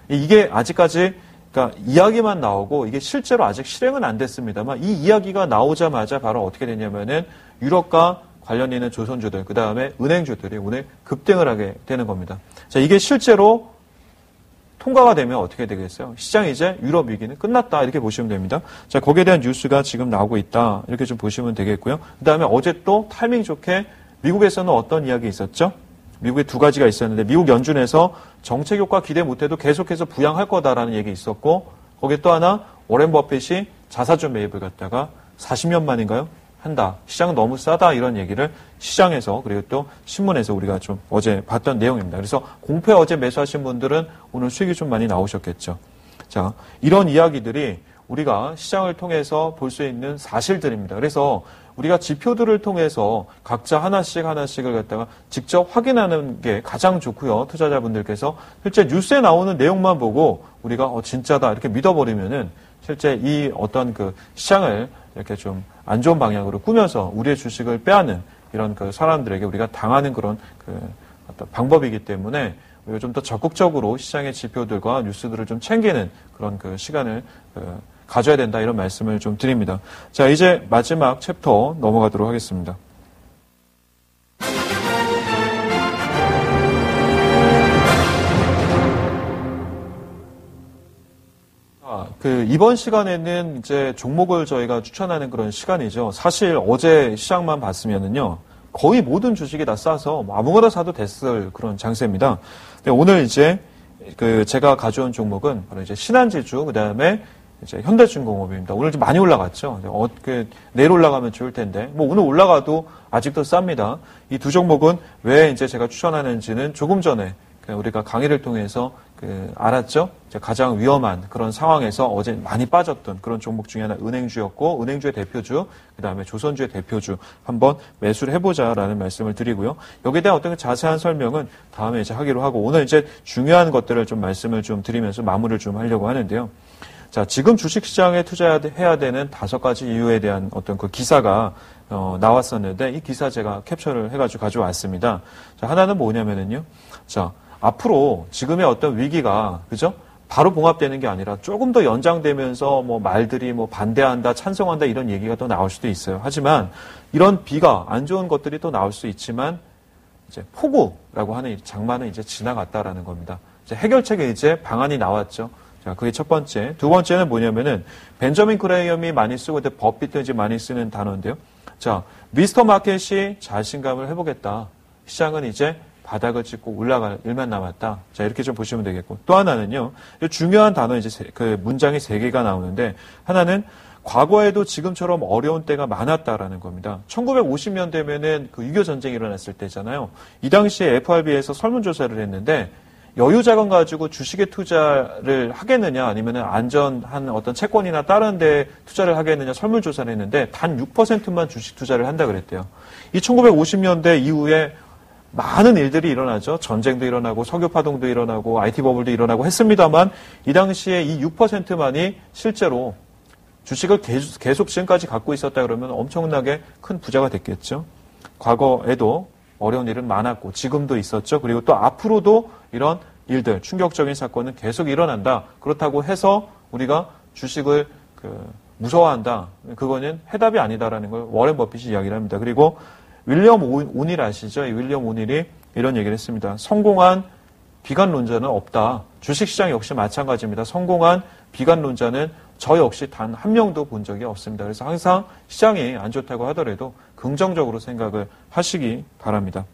이게 아직까지 그러니까 이야기만 나오고 이게 실제로 아직 실행은 안 됐습니다만 이 이야기가 나오자마자 바로 어떻게 되냐면은 유럽과 관련 있는 조선주들 그 다음에 은행주들이 오늘 급등을 하게 되는 겁니다. 자, 이게 실제로 통과가 되면 어떻게 되겠어요? 시장이 이제 유럽 위기는 끝났다 이렇게 보시면 됩니다. 자, 거기에 대한 뉴스가 지금 나오고 있다 이렇게 좀 보시면 되겠고요. 그 다음에 어제 또 타이밍 좋게 미국에서는 어떤 이야기 있었죠? 미국에 두 가지가 있었는데 미국 연준에서 정책 효과 기대 못해도 계속해서 부양할 거다라는 얘기 있었고 거기에 또 하나 워렌 버핏이 자사주 매입을 갖다가 40년 만인가요? 한다. 시장은 너무 싸다 이런 얘기를 시장에서 그리고 또 신문에서 우리가 좀 어제 봤던 내용입니다. 그래서 공포에 어제 매수하신 분들은 오늘 수익이 좀 많이 나오셨겠죠. 자, 이런 이야기들이 우리가 시장을 통해서 볼 수 있는 사실들입니다. 그래서 우리가 지표들을 통해서 각자 하나씩을 갖다가 직접 확인하는 게 가장 좋고요. 투자자분들께서 실제 뉴스에 나오는 내용만 보고 우리가 진짜다 이렇게 믿어버리면은 실제 이 어떤 그 시장을 이렇게 좀 안 좋은 방향으로 꾸며서 우리의 주식을 빼앗는 이런 그 사람들에게 우리가 당하는 그런 어떤 방법이기 때문에 우리가 좀 더 적극적으로 시장의 지표들과 뉴스들을 좀 챙기는 그런 그 시간을 가져야 된다 이런 말씀을 좀 드립니다. 자, 이제 마지막 챕터 넘어가도록 하겠습니다. 이번 시간에는 이제 종목을 저희가 추천하는 그런 시간이죠. 사실 어제 시장만 봤으면은요, 거의 모든 주식이 다 싸서 아무거나 사도 됐을 그런 장세입니다. 오늘 이제 제가 가져온 종목은 바로 이제 신한지주, 그 다음에 이제 현대중공업입니다. 오늘 좀 많이 올라갔죠. 내일 올라가면 좋을 텐데, 뭐 오늘 올라가도 아직도 쌉니다. 이 두 종목은 왜 이제 제가 추천하는지는 조금 전에 우리가 강의를 통해서 알았죠? 가장 위험한 그런 상황에서 어제 많이 빠졌던 그런 종목 중에 하나 은행주였고, 은행주의 대표주, 그 다음에 조선주의 대표주 한번 매수를 해보자라는 말씀을 드리고요. 여기에 대한 어떤 자세한 설명은 다음에 이제 하기로 하고, 오늘 이제 중요한 것들을 좀 말씀을 좀 드리면서 마무리를 좀 하려고 하는데요. 자, 지금 주식시장에 투자해야 되는 5가지 이유에 대한 어떤 그 기사가 나왔었는데, 이 기사 제가 캡처를 해가지고 가져왔습니다. 자, 하나는 뭐냐면은요. 자, 앞으로 지금의 어떤 위기가, 그죠? 바로 봉합되는 게 아니라 조금 더 연장되면서 뭐 말들이 뭐 반대한다, 찬성한다 이런 얘기가 또 나올 수도 있어요. 하지만 이런 비가 안 좋은 것들이 또 나올 수 있지만 이제 폭우라고 하는 장마는 이제 지나갔다라는 겁니다. 이제 해결책에 이제 방안이 나왔죠. 자, 그게 첫 번째. 두 번째는 뭐냐면은 벤저민 그레이엄이 많이 쓰고 있는데 버핏도 이제 많이 쓰는 단어인데요. 자, 미스터 마켓이 자신감을 회복했다. 시장은 이제 바닥을 찍고 올라갈 일만 남았다. 자, 이렇게 좀 보시면 되겠고. 또 하나는요. 중요한 단어 이제 그 문장이 3개가 나오는데, 하나는 과거에도 지금처럼 어려운 때가 많았다라는 겁니다. 1950년대면은 그 유교 전쟁이 일어났을 때잖아요. 이 당시에 FRB에서 설문조사를 했는데, 여유 자금 가지고 주식에 투자를 하겠느냐, 아니면은 안전한 어떤 채권이나 다른 데 투자를 하겠느냐 설문조사를 했는데, 단 6%만 주식 투자를 한다 그랬대요. 이 1950년대 이후에 많은 일들이 일어나죠. 전쟁도 일어나고 석유 파동도 일어나고 IT 버블도 일어나고 했습니다만, 이 당시에 이 6%만이 실제로 주식을 계속 지금까지 갖고 있었다 그러면 엄청나게 큰 부자가 됐겠죠. 과거에도 어려운 일은 많았고 지금도 있었죠. 그리고 또 앞으로도 이런 일들, 충격적인 사건은 계속 일어난다. 그렇다고 해서 우리가 주식을 무서워한다. 그거는 해답이 아니다라는 걸 워렌 버핏이 이야기를 합니다. 그리고 윌리엄 오닐 아시죠? 이 윌리엄 오닐이 이런 얘기를 했습니다. 성공한 비관론자는 없다. 주식시장 역시 마찬가지입니다. 성공한 비관론자는 저 역시 단 한 명도 본 적이 없습니다. 그래서 항상 시장이 안 좋다고 하더라도 긍정적으로 생각을 하시기 바랍니다.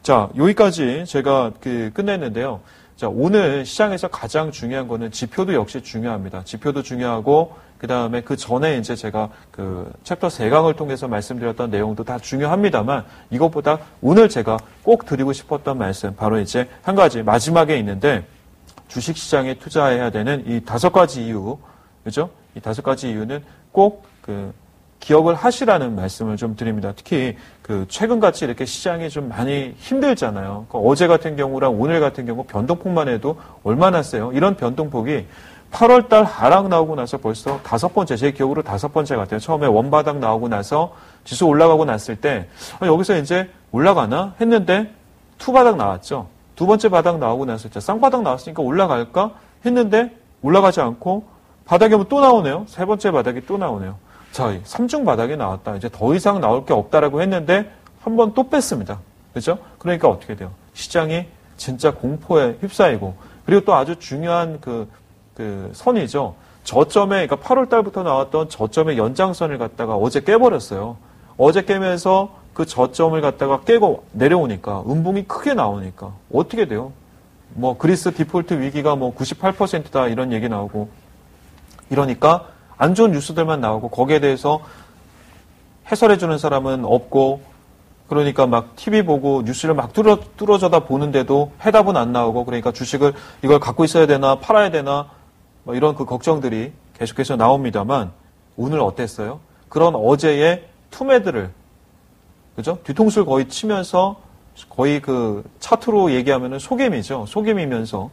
자, 여기까지 제가 끝냈는데요. 자, 오늘 시장에서 가장 중요한 거는 지표도 역시 중요합니다. 지표도 중요하고, 그 다음에 그 전에 이제 제가 챕터 3강을 통해서 말씀드렸던 내용도 다 중요합니다만, 이것보다 오늘 제가 꼭 드리고 싶었던 말씀, 바로 이제 한 가지 마지막에 있는데, 주식시장에 투자해야 되는 이 5가지 이유, 그죠? 이 5가지 이유는 꼭 기억을 하시라는 말씀을 좀 드립니다. 특히 최근같이 이렇게 시장이 좀 많이 힘들잖아요. 어제 같은 경우랑 오늘 같은 경우 변동폭만 해도 얼마나 세요? 이런 변동폭이 8월달 하락 나오고 나서 벌써 5번째, 제 기억으로 5번째 같아요. 처음에 원바닥 나오고 나서 지수 올라가고 났을 때 여기서 이제 올라가나 했는데 투바닥 나왔죠. 두 번째 바닥 나오고 나서 쌍바닥 나왔으니까 올라갈까 했는데 올라가지 않고 바닥이 또 나오네요. 세 번째 바닥이 또 나오네요. 자, 3중 바닥이 나왔다. 이제 더 이상 나올 게 없다라고 했는데 한 번 또 뺐습니다. 그죠? 그러니까 어떻게 돼요? 시장이 진짜 공포에 휩싸이고, 그리고 또 아주 중요한 선이죠. 저점에, 그러니까 8월 달부터 나왔던 저점의 연장선을 갖다가 어제 깨버렸어요. 어제 깨면서 그 저점을 갖다가 깨고 내려오니까, 음봉이 크게 나오니까 어떻게 돼요? 뭐 그리스 디폴트 위기가 뭐 98%다 이런 얘기 나오고, 이러니까 안 좋은 뉴스들만 나오고 거기에 대해서 해설해주는 사람은 없고, 그러니까 막 TV 보고 뉴스를 막 뚫어져다 보는데도 해답은 안 나오고, 그러니까 주식을 이걸 갖고 있어야 되나 팔아야 되나 뭐 이런 걱정들이 계속해서 나옵니다만, 오늘 어땠어요? 그런 어제의 투매들을, 그죠? 뒤통수를 거의 치면서 거의 차트로 얘기하면은 속임이죠. 속임이면서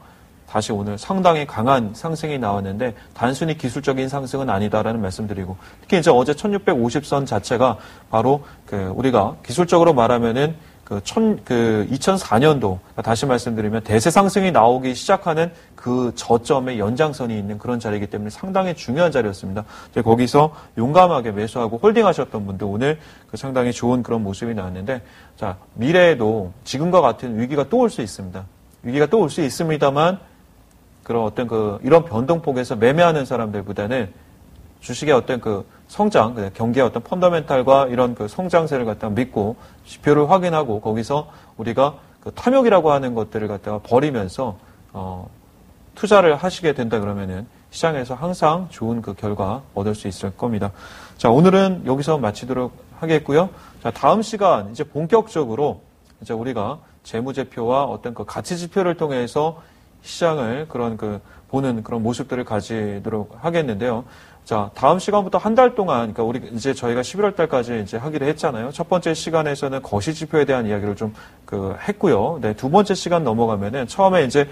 다시 오늘 상당히 강한 상승이 나왔는데, 단순히 기술적인 상승은 아니다라는 말씀드리고, 특히 이제 어제 1650선 자체가 바로 우리가 기술적으로 말하면은 2004년도, 다시 말씀드리면 대세 상승이 나오기 시작하는 그 저점의 연장선이 있는 그런 자리이기 때문에 상당히 중요한 자리였습니다. 거기서 용감하게 매수하고 홀딩하셨던 분들 오늘 상당히 좋은 그런 모습이 나왔는데, 자, 미래에도 지금과 같은 위기가 또 올 수 있습니다. 위기가 또 올 수 있습니다만, 그런 어떤 이런 변동폭에서 매매하는 사람들보다는 주식의 어떤 성장, 경기의 어떤 펀더멘탈과 이런 성장세를 갖다가 믿고 지표를 확인하고 거기서 우리가 탐욕이라고 하는 것들을 갖다가 버리면서 투자를 하시게 된다 그러면은 시장에서 항상 좋은 결과 얻을 수 있을 겁니다. 자, 오늘은 여기서 마치도록 하겠고요. 자, 다음 시간 이제 본격적으로 이제 우리가 재무제표와 어떤 그 가치지표를 통해서 시장을 보는 그런 모습들을 가지도록 하겠는데요. 자, 다음 시간부터 한 달 동안, 그러니까 우리 이제 저희가 11월 달까지 이제 하기로 했잖아요. 첫 번째 시간에서는 거시지표에 대한 이야기를 좀 했고요. 네, 두 번째 시간 넘어가면은 처음에 이제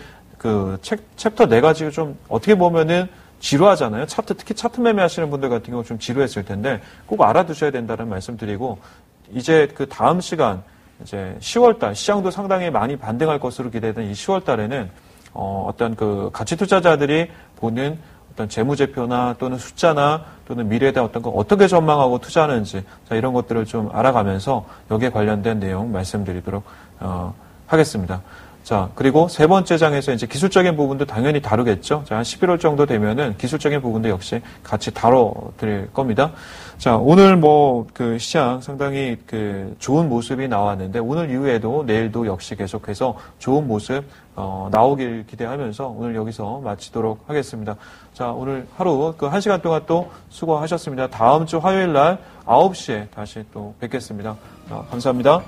챕터 네 가지가 좀 어떻게 보면은 지루하잖아요. 특히 차트 매매하시는 분들 같은 경우 좀 지루했을 텐데 꼭 알아두셔야 된다는 말씀드리고 이제 그 다음 시간 이제 10월 달 시장도 상당히 많이 반등할 것으로 기대되는 이 10월 달에는 어떤 그 가치 투자자들이 보는 어떤 재무제표나 또는 숫자나 또는 미래에 대한 어떤 거 어떻게 전망하고 투자하는지 자, 이런 것들을 좀 알아가면서 여기에 관련된 내용 말씀드리도록 하겠습니다. 자, 그리고 세 번째 장에서 이제 기술적인 부분도 당연히 다루겠죠. 자, 한 11월 정도 되면은 기술적인 부분도 역시 같이 다뤄드릴 겁니다. 자, 오늘 시장 상당히 좋은 모습이 나왔는데 오늘 이후에도 내일도 역시 계속해서 좋은 모습, 나오길 기대하면서 오늘 여기서 마치도록 하겠습니다. 자, 오늘 하루 1시간 동안 또 수고하셨습니다. 다음 주 화요일 날 9시에 다시 또 뵙겠습니다. 감사합니다.